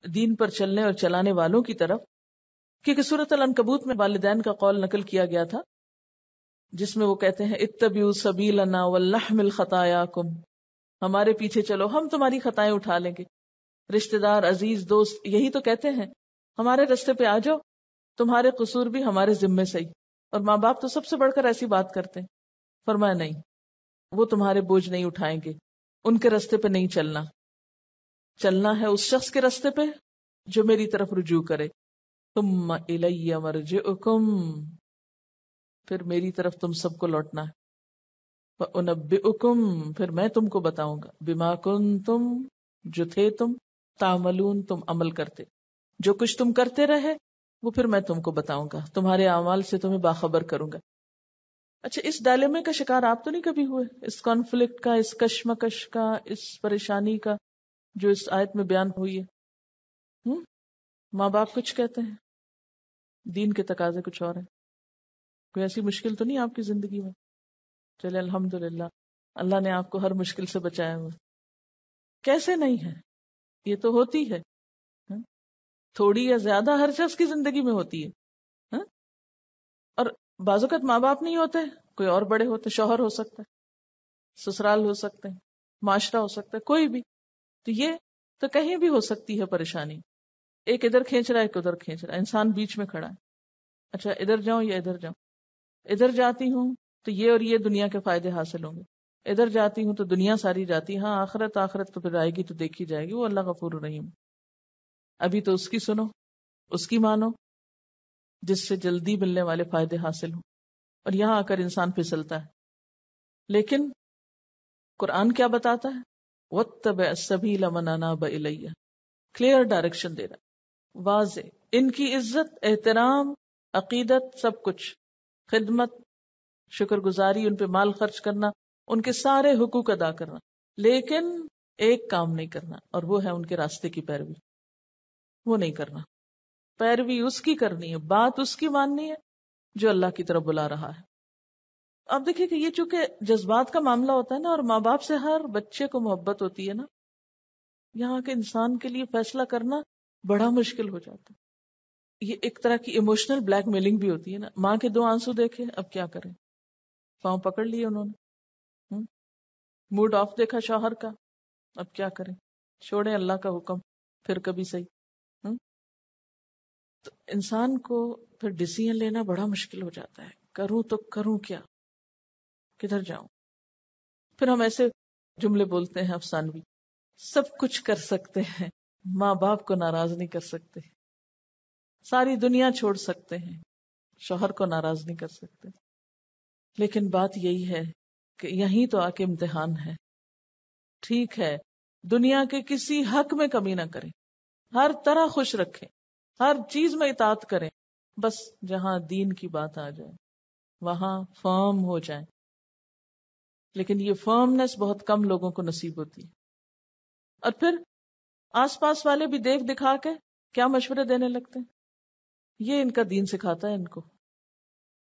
دین پر چلنے اور چلانے والوں کی طرف، کیونکہ سورۃ العنکبوت میں والدین کا قول نقل کیا گیا تھا جس میں وہ کہتے ہیں اتبعوا سبیلنا ولنحمل خطایاکم. ہمارے پیچھے چلو، ہم تمہاری خطائیں اٹھا لیں گے. رشتہ دار، عزیز، دوست یہی تو کہتے ہیں ہمارے راستے پہ آ جاؤ، تمہارے قصور بھی ہمارے ذمے صحیح. اور ماں باپ تو سب سے بڑھ کر ایسی بات کرتے ہیں. فرمایا نہیں، وہ تمہارے بوجھ نہیں اٹھائیں گے، ان کے راستے پہ نہیں چلنا. چلنا ہے اس شخص کے راستے پہ جو میری طرف رجوع کرے. ثم الی مرجعکم، پھر میری طرف تم سب کو لوٹنا ہے. فانبئکم، پھر میں تم کو بتاؤں گا. بما کنتم، جو تھے تم، تعملون، تم عمل کرتے، جو کچھ تم کرتے رہے وہ پھر میں تم کو بتاؤں گا، تمہارے اعمال سے تمہیں باخبر کروں گا. اچھا، اس ڈائلیما کا شکار آپ تو نہیں کبھی ہوئے؟ اس کانفلکٹ کا، اس کشمکش کا، اس پریشانی کا جو اس آیت میں بیان ہوئی ہے؟ ماں باپ کچھ کہتے ہیں، دین کے تقاضے کچھ اور ہیں. کوئی ایسی مشکل تو نہیں آپ کی زندگی میں؟ چلے الحمدللہ، اللہ نے آپ کو ہر مشکل سے بچایا ہوا. کیسے نہیں ہے؟ یہ تو ہوتی ہے، تھوڑی یا زیادہ ہر شخص کی زندگی میں ہوتی ہے. اور بعض اوقات ماں باپ نہیں ہوتے، کوئی اور بڑے ہوتے، شوہر ہو سکتا ہے، سسرال ہو سکتے ہیں، معاشرہ ہو سکتا ہے، کوئی بھی. تو یہ تو کہیں بھی ہو سکتی ہے پریشانی. ایک ادھر کھینچ رہا ہے، ایک ادھر کھینچ رہا ہے، انسان بیچ میں کھڑا ہے. اچھا ادھر جاؤں یا ادھر جاؤں؟ ادھر جاتی ہوں تو یہ اور یہ دنیا کے فائدے حاصل ہوں گے، ادھر جاتی ہوں تو دنیا ساری جاتی. ہاں آخرت تو پھر آئے گی تو دیکھی جائے گی، وہ اللہ غفور الرحیم. ابھی تو اس کی سنو، اس کی مانو جس سے جلدی ملنے والے فائدے حاصل ہوں. اور یہاں آ کر انسان پھسلتا ہے. لیکن قرآن کیا بتاتا ہے؟ وَاتَّبِعْ سَبِيلَ مَنْ أَنَابَ إِلَيَّ، کلیئر ڈائریکشن دے رہا ہے، واضح. ان کی عزت، احترام، عقیدت، سب کچھ، خدمت، شکر گزاری، ان پہ مال خرچ کرنا، ان کے سارے حقوق ادا کرنا، لیکن ایک کام نہیں کرنا، اور وہ ہے ان کے راستے کی پیروی. وہ نہیں کرنا. پیروی اس کی کرنی ہے، بات اس کی ماننی ہے جو اللہ کی طرف بلا رہا ہے. اب دیکھیں کہ یہ چونکہ جذبات کا معاملہ ہوتا ہے نا، اور ماں باپ سے ہر بچے کو محبت ہوتی ہے نا، یہاں کے انسان کے لیے فیصلہ کرنا بڑا مشکل ہو جاتا ہے. یہ ایک طرح کی ایموشنل بلیک میلنگ بھی ہوتی ہے نا. ماں کے 2 آنسو دیکھے، اب کیا کریں، پاؤں پکڑ لیے انہوں نے. موڈ آف دیکھا شوہر کا، اب کیا کریں، چھوڑیں اللہ کا حکم، پھر کبھی صحیح. تو انسان کو پھر ڈیسیژن لینا بڑا مشکل ہو جاتا ہے. کروں تو کروں کیا، کدھر جاؤں. پھر ہم ایسے جملے بولتے ہیں افسانوی، سب کچھ کر سکتے ہیں، ماں باپ کو ناراض نہیں کر سکتے، ساری دنیا چھوڑ سکتے ہیں، شوہر کو ناراض نہیں کر سکتے. لیکن بات یہی ہے کہ یہیں تو آ کے امتحان ہے. ٹھیک ہے، دنیا کے کسی حق میں کمی نہ کریں، ہر طرح خوش رکھیں، ہر چیز میں اطاعت کریں، بس جہاں دین کی بات آ جائے وہاں فرم ہو جائیں. لیکن یہ فرمنس بہت کم لوگوں کو نصیب ہوتی ہے. اور پھر آس پاس والے بھی دیکھ دکھا کے کیا مشورے دینے لگتے ہیں. یہ ان کا دین سکھاتا ہے ان کو،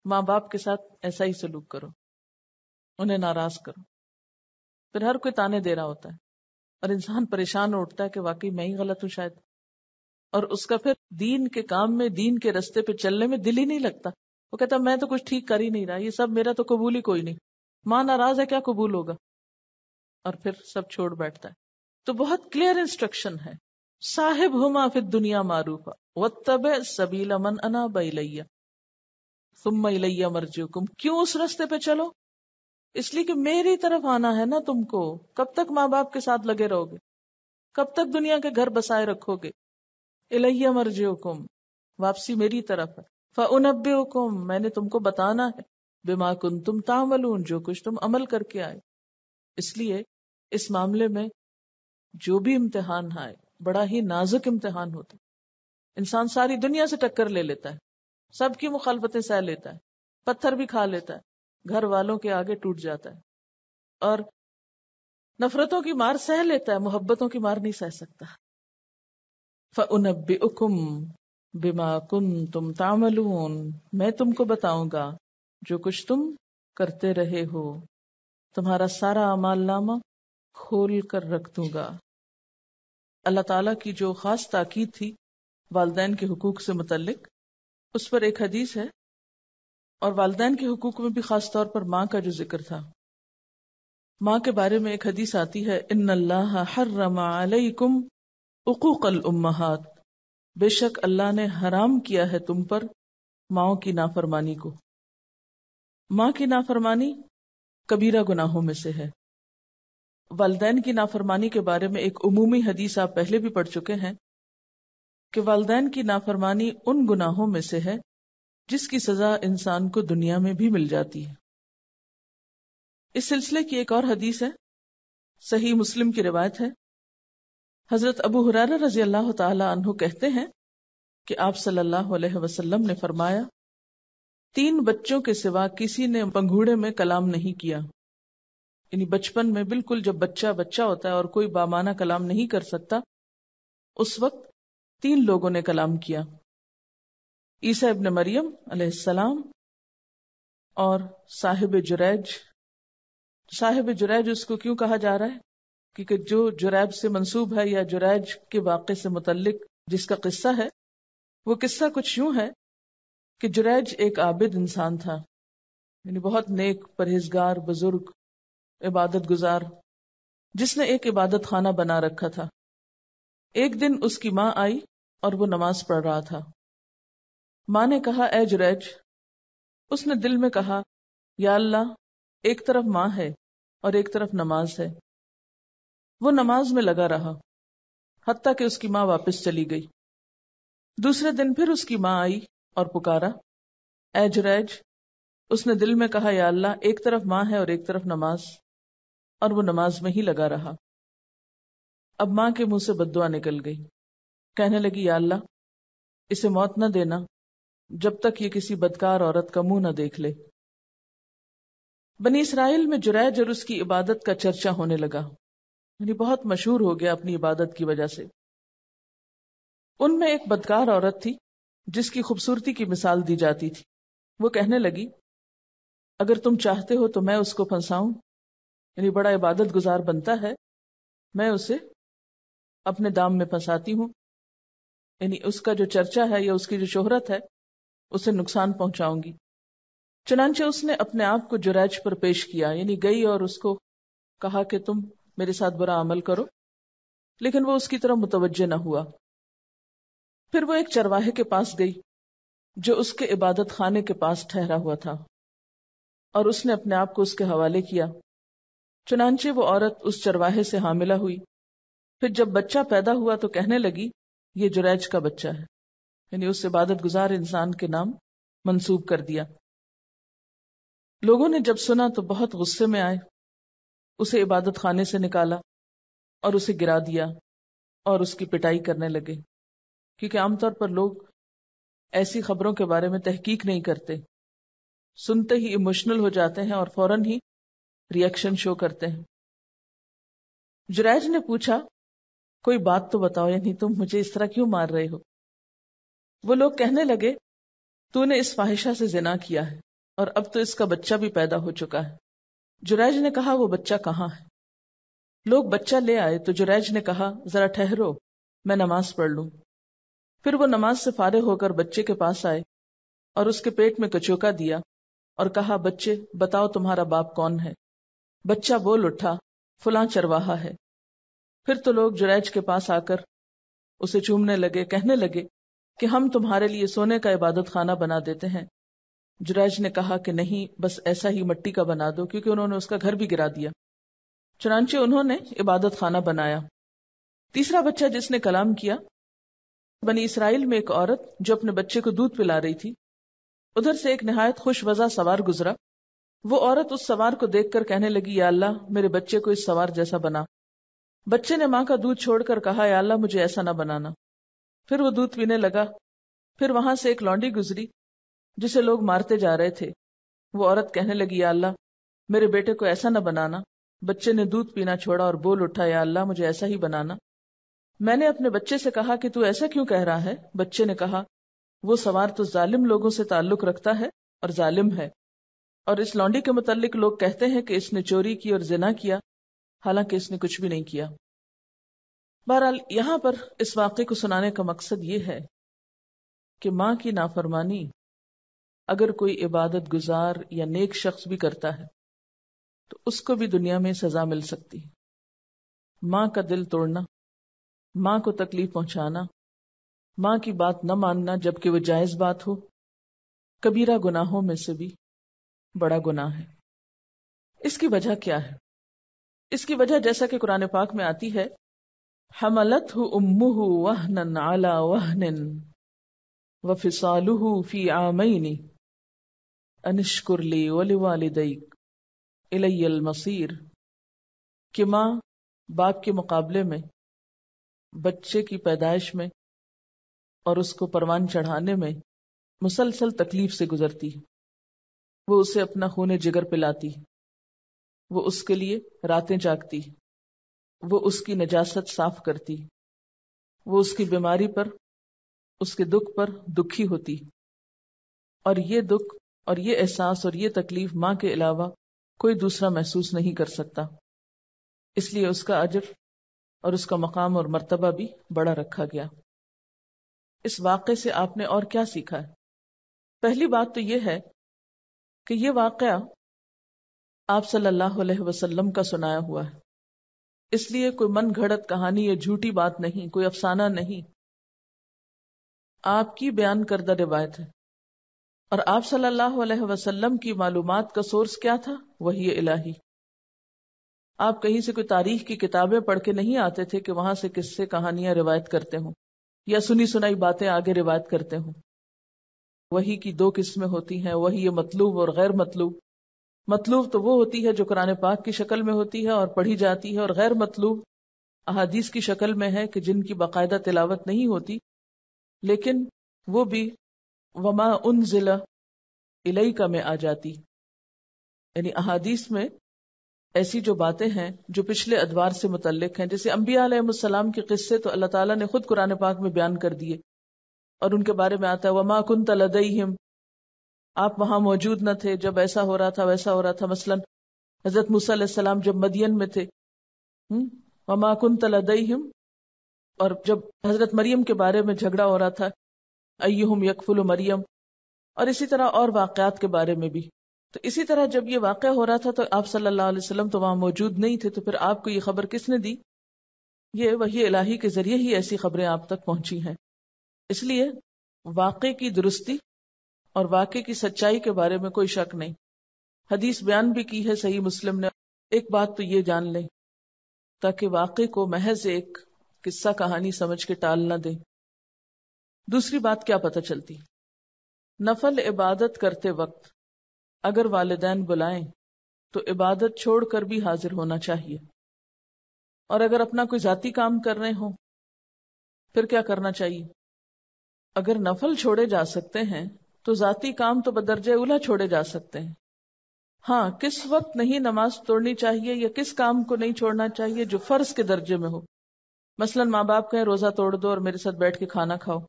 ماں باپ کے ساتھ ایسا ہی سلوک کرو، انہیں ناراض کرو. پھر ہر کوئی تانے دے رہا ہوتا ہے، اور انسان پریشان اٹھتا ہے کہ واقعی میں ہی غلط ہوں شاید. اور اس کا پھر دین کے کام میں، دین کے رستے پہ چلنے میں دل ہی نہیں لگتا. وہ کہتا میں تو کچھ ٹھیک کر ہی نہیں رہا، یہ سب میرا تو قبول ہی کوئی نہیں، ماں ناراض ہے کیا قبول ہوگا، اور پھر سب چھوڑ بیٹھتا ہے. تو بہت کلیئر انسٹرکشن ہے، صاحبہما فی الدنیا معروفا واتبع سبیل من اناب الی ثم الی مرجعکم. کیوں اس رستے پہ چلو؟ اس لیے کہ میری طرف آنا ہے نا تم کو. کب تک ماں باپ کے ساتھ لگے رہو گے؟ کب تک دنیا کے گھر بسائے رکھو گے؟ الی مرجعکم، واپسی میری طرف ہے. فانبئکم، میں نے تم کو بتانا ہے، بما کنتم تعملون، جو کچھ تم عمل کر کے آئے. اس لیے اس معاملے میں جو بھی امتحان آئے بڑا ہی نازک امتحان ہوتا ہے. انسان ساری دنیا سے ٹکر لے لیتا ہے، سب کی مخالفتیں سہ لیتا ہے، پتھر بھی کھا لیتا ہے، گھر والوں کے آگے ٹوٹ جاتا ہے، اور نفرتوں کی مار سہ لیتا ہے، محبتوں کی مار نہیں سہ سکتا. فَأُنَبِّئُكُمْ بِمَا كُنْتُمْ تَعْمَلُونَ، میں تم کو بتاؤں گا جو کچھ تم کرتے رہے ہو. تمہارا سارا اعمال نامہ کھول کر رکھ دوں گا. اللہ تعالیٰ کی جو خاص تاکید تھی والدین کے حقوق سے متعلق، اس پر ایک حدیث ہے، اور والدین کے حقوق میں بھی خاص طور پر ماں کا جو ذکر تھا. ماں کے بارے میں ایک حدیث آتی ہے، ان اللہ حرم علیکم عقوق الامہات، بے شک اللہ نے حرام کیا ہے تم پر ماؤں کی نافرمانی کو. ماں کی نافرمانی کبیرہ گناہوں میں سے ہے. والدین کی نافرمانی کے بارے میں ایک عمومی حدیث آپ پہلے بھی پڑھ چکے ہیں کہ والدین کی نافرمانی ان گناہوں میں سے ہے جس کی سزا انسان کو دنیا میں بھی مل جاتی ہے. اس سلسلے کی ایک اور حدیث ہے، صحیح مسلم کی روایت ہے. حضرت ابو ہریرہ رضی اللہ تعالی عنہ کہتے ہیں کہ آپ صلی اللہ علیہ وسلم نے فرمایا 3 بچوں کے سوا کسی نے پنگھوڑے میں کلام نہیں کیا. یعنی بچپن میں بالکل جب بچہ ہوتا ہے اور کوئی بامانہ کلام نہیں کر سکتا، اس وقت 3 لوگوں نے کلام کیا، عیسیٰ ابن مریم علیہ السلام اور صاحب جریج. صاحب جریج اس کو کیوں کہا جا رہا ہے؟ کیونکہ جو جریج سے منسوب ہے یا جریج کے واقعے سے متعلق جس کا قصہ ہے، وہ قصہ کچھ یوں ہے کہ جریج ایک عابد انسان تھا، یعنی بہت نیک، پرہیزگار، بزرگ، عبادت گزار، جس نے ایک عبادت خانہ بنا رکھا تھا. ایک دن اس کی ماں آئی اور وہ نماز پڑھ رہا تھا. ماں نے کہا اے جریج. اس نے دل میں کہا یا اللہ، ایک طرف ماں ہے اور ایک طرف نماز ہے. وہ نماز میں لگا رہا حتیٰ کہ اس کی ماں واپس چلی گئی. دوسرے دن پھر اس کی ماں آئی اور پکارا اے جریج. اس نے دل میں کہا یا اللہ، ایک طرف ماں ہے اور ایک طرف نماز، اور وہ نماز میں ہی لگا رہا. اب ماں کے منہ سے بد دعا نکل گئی. کہنے لگی یا اللہ، اسے موت نہ دینا جب تک یہ کسی بدکار عورت کا منہ نہ دیکھ لے. بنی اسرائیل میں جریج اور اس کی عبادت کا چرچا ہونے لگا، یعنی بہت مشہور ہو گیا اپنی عبادت کی وجہ سے. ان میں ایک بدکار عورت تھی جس کی خوبصورتی کی مثال دی جاتی تھی. وہ کہنے لگی اگر تم چاہتے ہو تو میں اس کو پھنساؤں، یعنی بڑا عبادت گزار بنتا ہے، میں اسے اپنے دام میں پھنساتی ہوں، یعنی اس کا جو چرچا ہے یا اس کی جو شہرت ہے اسے نقصان پہنچاؤں گی. چنانچہ اس نے اپنے آپ کو جریج پر پیش کیا، یعنی گئی اور اس کو کہا کہ تم میرے ساتھ برا عمل کرو، لیکن وہ اس کی طرف متوجہ نہ ہوا. پھر وہ ایک چرواہے کے پاس گئی جو اس کے عبادت خانے کے پاس ٹھہرا ہوا تھا، اور اس نے اپنے آپ کو اس کے حوالے کیا. چنانچہ وہ عورت اس چرواہے سے حاملہ ہوئی. پھر جب بچہ پیدا ہوا تو کہنے لگی یہ جریج کا بچہ ہے، یعنی اس عبادت گزار انسان کے نام منسوب کر دیا. لوگوں نے جب سنا تو بہت غصے میں آئے، اسے عبادت خانے سے نکالا اور اسے گرا دیا اور اس کی پٹائی کرنے لگے، کیونکہ عام طور پر لوگ ایسی خبروں کے بارے میں تحقیق نہیں کرتے، سنتے ہی ایموشنل ہو جاتے ہیں اور فوراً ہی ری ایکشن شو کرتے ہیں. جریج نے پوچھا کوئی بات تو بتاؤ، یعنی تم مجھے اس طرح کیوں مار رہے ہو؟ وہ لوگ کہنے لگے تو نے اس فاحشہ سے زنا کیا ہے اور اب تو اس کا بچہ بھی پیدا ہو چکا ہے. جریج نے کہا وہ بچہ کہاں ہے؟ لوگ بچہ لے آئے تو جریج نے کہا ذرا ٹھہرو، میں نماز پڑھ لوں. پھر وہ نماز سے فارغ ہو کر بچے کے پاس آئے اور اس کے پیٹ میں کچوکا دیا اور کہا بچے بتاؤ تمہارا باپ کون ہے؟ بچہ بول اٹھا فلاں چرواہا ہے. پھر تو لوگ جریج کے پاس آ کر اسے چومنے لگے، کہنے لگے کہ ہم تمہارے لیے سونے کا عبادت خانہ بنا دیتے ہیں. جریج نے کہا کہ نہیں، بس ایسا ہی مٹی کا بنا دو، کیونکہ انہوں نے اس کا گھر بھی گرا دیا. چنانچہ انہوں نے عبادت خانہ بنایا. تیسرا بچہ جس نے کلام کیا، بنی اسرائیل میں ایک عورت جو اپنے بچے کو دودھ پلا رہی تھی، ادھر سے ایک نہایت خوش وضع سوار گزرا. وہ عورت اس سوار کو دیکھ کر کہنے لگی یا اللہ، میرے بچے کو اس سوار جیسا بنا. بچے نے ماں کا دودھ چھوڑ کر کہا یا اللہ مجھے ایسا نہ بنانا. پھر وہ دودھ پینے لگا. پھر وہاں سے ایک لونڈی گزری جسے لوگ مارتے جا رہے تھے. وہ عورت کہنے لگی یا اللہ، میرے بیٹے کو ایسا نہ بنانا. بچے نے دودھ پینا چھوڑا اور بول اٹھا یا اللہ مجھے ایسا ہی بنانا. میں نے اپنے بچے سے کہا کہ تو ایسا کیوں کہہ رہا ہے؟ بچے نے کہا وہ سوار تو ظالم لوگوں سے تعلق رکھتا ہے اور ظالم ہے، اور اس لونڈی کے متعلق لوگ کہتے ہیں کہ اس نے چوری کی اور زنا کیا، حالانکہ اس نے کچھ بھی نہیں کیا. بہرحال یہاں پر اس واقعے کو سنانے کا مقصد یہ ہے کہ ماں کی نافرمانی اگر کوئی عبادت گزار یا نیک شخص بھی کرتا ہے تو اس کو بھی دنیا میں سزا مل سکتی ہے. ماں کا دل توڑنا، ماں کو تکلیف پہنچانا، ماں کی بات نہ ماننا جبکہ وہ جائز بات ہو، کبیرہ گناہوں میں سے بھی بڑا گناہ ہے. اس کی وجہ کیا ہے؟ اس کی وجہ جیسا کہ قرآن پاک میں آتی ہے حملتہ امہ وہنا علی وہن وفصالہ فی عامین ان اشکر لی ولوالدیک الی المصیر، کہ ماں باپ کے مقابلے میں بچے کی پیدائش میں اور اس کو پروان چڑھانے میں مسلسل تکلیف سے گزرتی ہے. وہ اسے اپنا خون جگر پلاتی، وہ اس کے لیے راتیں جاگتی، وہ اس کی نجاست صاف کرتی، وہ اس کی بیماری پر، اس کے دکھ پر دکھی ہوتی، اور یہ دکھ اور یہ احساس اور یہ تکلیف ماں کے علاوہ کوئی دوسرا محسوس نہیں کر سکتا، اس لیے اس کا اجر اور اس کا مقام اور مرتبہ بھی بڑا رکھا گیا۔ اس واقعے سے آپ نے اور کیا سیکھا ہے؟ پہلی بات تو یہ ہے کہ یہ واقعہ آپ صلی اللہ علیہ وسلم کا سنایا ہوا ہے، اس لیے کوئی من گھڑت کہانی یا جھوٹی بات نہیں، کوئی افسانہ نہیں، آپ کی بیان کردہ روایت ہے۔ اور آپ صلی اللہ علیہ وسلم کی معلومات کا سورس کیا تھا؟ وحی الہی۔ آپ کہیں سے کوئی تاریخ کی کتابیں پڑھ کے نہیں آتے تھے کہ وہاں سے قصے کہانیاں روایت کرتے ہوں یا سنی سنائی باتیں آگے روایت کرتے ہوں۔ وحی کی دو قسمیں ہوتی ہیں، وحی مطلوب اور غیر مطلوب۔ مطلوب تو وہ ہوتی ہے جو قرآن پاک کی شکل میں ہوتی ہے اور پڑھی جاتی ہے، اور غیر مطلوب احادیث کی شکل میں ہے کہ جن کی باقاعدہ تلاوت نہیں ہوتی، لیکن وہ بھی وما انزل الیک میں آ جاتی، یعنی احادیث میں ایسی جو باتیں ہیں جو پچھلے ادوار سے متعلق ہیں، جیسے انبیاء علیہ السلام کے قصے تو اللہ تعالیٰ نے خود قرآن پاک میں بیان کر دیے، اور ان کے بارے میں آتا ہے وما کنت لدیہم، آپ وہاں موجود نہ تھے جب ایسا ہو رہا تھا ویسا ہو رہا تھا۔ مثلا حضرت موسیٰ علیہ السلام جب مدین میں تھے، وما کنت لدیہم، اور جب حضرت مریم کے بارے میں جھگڑا ہو رہا تھا ایہم یکفل مریم، اور اسی طرح اور واقعات کے بارے میں بھی۔ تو اسی طرح جب یہ واقعہ ہو رہا تھا تو آپ صلی اللہ علیہ وسلم تو وہاں موجود نہیں تھے، تو پھر آپ کو یہ خبر کس نے دی؟ یہ وحی الہی کے ذریعے ہی ایسی خبریں آپ تک پہنچی ہیں۔ اس لیے واقعے کی درستی اور واقعے کی سچائی کے بارے میں کوئی شک نہیں۔ حدیث بیان بھی کی ہے صحیح مسلم نے۔ ایک بات تو یہ جان لیں تاکہ واقعے کو محض ایک قصہ کہانی سمجھ کے ٹال نہ دیں۔ دوسری بات کیا پتہ چلتی؟ نفل عبادت کرتے وقت اگر والدین بلائیں تو عبادت چھوڑ کر بھی حاضر ہونا چاہیے، اور اگر اپنا کوئی ذاتی کام کر رہے ہوں پھر کیا کرنا چاہیے؟ اگر نفل چھوڑے جا سکتے ہیں تو ذاتی کام تو بدرجہ اولیٰ چھوڑے جا سکتے ہیں۔ ہاں، کس وقت نہیں نماز توڑنی چاہیے یا کس کام کو نہیں چھوڑنا چاہیے جو فرض کے درجے میں ہو۔ مثلا ماں باپ کہیں روزہ توڑ دو اور میرے ساتھ بیٹھ کے کھانا کھاؤ،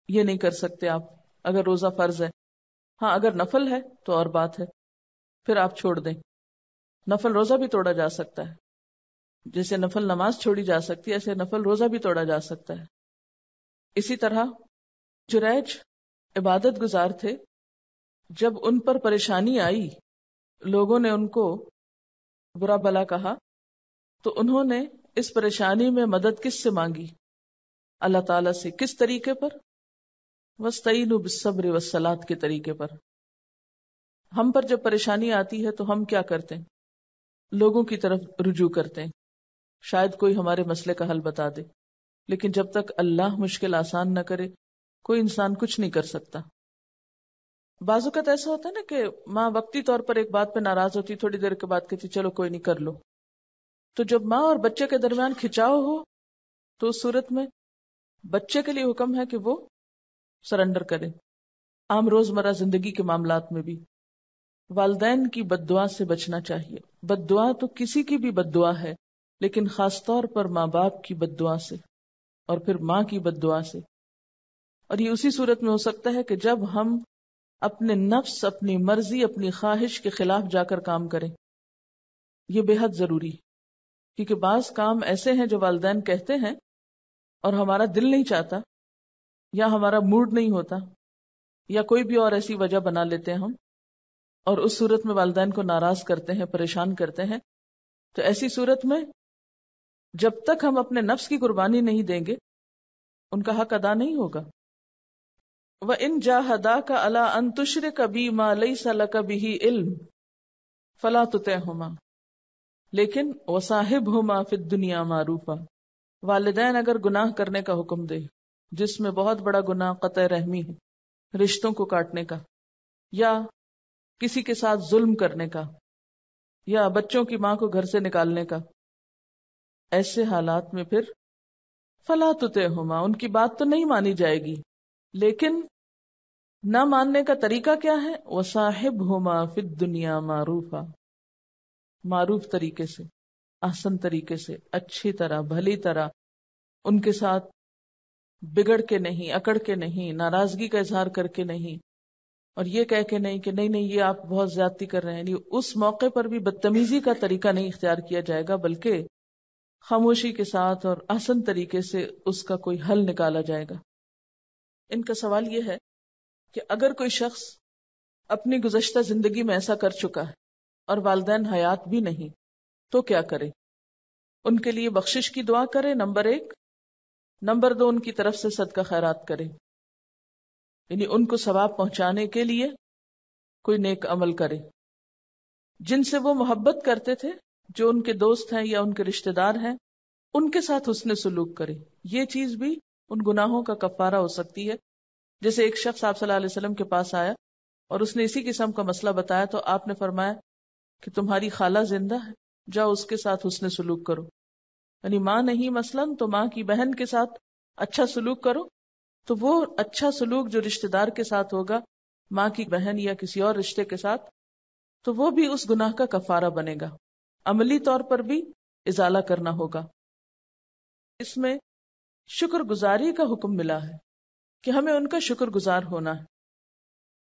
یہ نہیں کر سکتے آپ اگر روزہ فرض ہے۔ ہاں اگر نفل ہے تو اور بات ہے، پھر آپ چھوڑ دیں۔ نفل روزہ بھی توڑا جا سکتا ہے، جیسے نفل نماز چھوڑی جا سکتی ہے ایسے نفل روزہ بھی توڑا جا سکتا ہے۔ اسی طرح جریج عبادت گزار تھے، جب ان پر پریشانی آئی، لوگوں نے ان کو برا بھلا کہا، تو انہوں نے اس پریشانی میں مدد کس سے مانگی؟ اللہ تعالیٰ سے۔ کس طریقے پر؟ وَاسْتَعِینُوا بِالصَّبْرِ وَالصَّلَاةِ کے طریقے پر۔ ہم پر جب پریشانی آتی ہے تو ہم کیا کرتے ہیں؟ لوگوں کی طرف رجوع کرتے ہیں، شاید کوئی ہمارے مسئلے کا حل بتا دے، لیکن جب تک اللہ مشکل آسان نہ کرے کوئی انسان کچھ نہیں کر سکتا۔ بعض اوقات ایسا ہوتا ہے نا کہ ماں وقتی طور پر ایک بات پہ ناراض ہوتی، تھوڑی دیر کے بعد کہتی چلو کوئی نہیں کر لو۔ تو جب ماں اور بچے کے درمیان کھچاؤ ہو تو اس صورت میں بچے کے لیے حکم ہے کہ وہ سرنڈر کرے۔ عام روزمرہ زندگی کے معاملات میں بھی والدین کی بد دعا سے بچنا چاہیے۔ بد دعا تو کسی کی بھی بد دعا ہے، لیکن خاص طور پر ماں باپ کی بد دعا سے، اور پھر ماں کی بد دعا سے۔ اور یہ اسی صورت میں ہو سکتا ہے کہ جب ہم اپنے نفس، اپنی مرضی، اپنی خواہش کے خلاف جا کر کام کریں۔ یہ بے حد ضروری، کیونکہ بعض کام ایسے ہیں جو والدین کہتے ہیں اور ہمارا دل نہیں چاہتا، یا ہمارا موڈ نہیں ہوتا، یا کوئی بھی اور ایسی وجہ بنا لیتے ہیں ہم، اور اس صورت میں والدین کو ناراض کرتے ہیں، پریشان کرتے ہیں۔ تو ایسی صورت میں جب تک ہم اپنے نفس کی قربانی نہیں دیں گے ان کا حق ادا نہیں ہوگا۔ وَإِن جَاهَدَاكَ عَلَىٰ أَن تُشْرِكَ بِي مَا لَيْسَ لَكَ بِهِ عِلْمٌ فَلَا تُطِعْهُمَا لیکن وَصَاحِبْهُمَا فِي الدُّنْيَا مَعْرُوفًا، والدین اگر گناہ کرنے کا حکم دے، جس میں بہت بڑا گناہ قطع رحمی ہے، رشتوں کو کاٹنے کا، یا کسی کے ساتھ ظلم کرنے کا، یا بچوں کی ماں کو گھر سے نکالنے کا، ایسے حالات میں پھر فَلَا تُطِعْهُمَا ان کی بات تو نہیں مانی جائے گی، لیکن نہ ماننے کا طریقہ کیا ہے؟ وَصَاحِبْهُمَا فِي الدُّنْيَا مَعْرُوفًا، معروف طریقے سے، احسن طریقے سے، اچھی طرح، بھلی طرح ان کے ساتھ بگڑ کے نہیں، اکڑ کے نہیں، ناراضگی کا اظہار کر کے نہیں، اور یہ کہہ کے نہیں کہ نہیں نہیں یہ آپ بہت زیادتی کر رہے ہیں، یعنی اس موقع پر بھی بدتمیزی کا طریقہ نہیں اختیار کیا جائے گا، بلکہ خاموشی کے ساتھ اور احسن طریقے سے اس کا کوئی حل نکالا جائے گا۔ ان کا سوال یہ ہے کہ اگر کوئی شخص اپنی گزشتہ زندگی میں ایسا کر چکا ہے اور والدین حیات بھی نہیں تو کیا کرے؟ ان کے لیے بخشش کی دعا کرے، نمبر 1۔ نمبر 2، ان کی طرف سے صدقہ خیرات کرے، یعنی ان کو ثواب پہنچانے کے لیے کوئی نیک عمل کرے۔ جن سے وہ محبت کرتے تھے، جو ان کے دوست ہیں یا ان کے رشتہ دار ہیں، ان کے ساتھ حسن سلوک کرے۔ یہ چیز بھی ان گناہوں کا کفارہ ہو سکتی ہے۔ جیسے ایک شخص آپ صلی اللہ علیہ وسلم کے پاس آیا اور اس نے اسی قسم کا مسئلہ بتایا تو آپ نے فرمایا کہ تمہاری خالہ زندہ ہے، جاؤ اس کے ساتھ حسن سلوک کرو، یعنی ماں نہیں مثلاً تو ماں کی بہن کے ساتھ اچھا سلوک کرو، تو وہ اچھا سلوک جو رشتہ دار کے ساتھ ہوگا، ماں کی بہن یا کسی اور رشتے کے ساتھ، تو وہ بھی اس گناہ کا کفارہ بنے گا۔ عملی طور پر بھی ازالہ کرنا ہوگا۔ اس میں شکر گزاری کا حکم ملا ہے کہ ہمیں ان کا شکر گزار ہونا ہے۔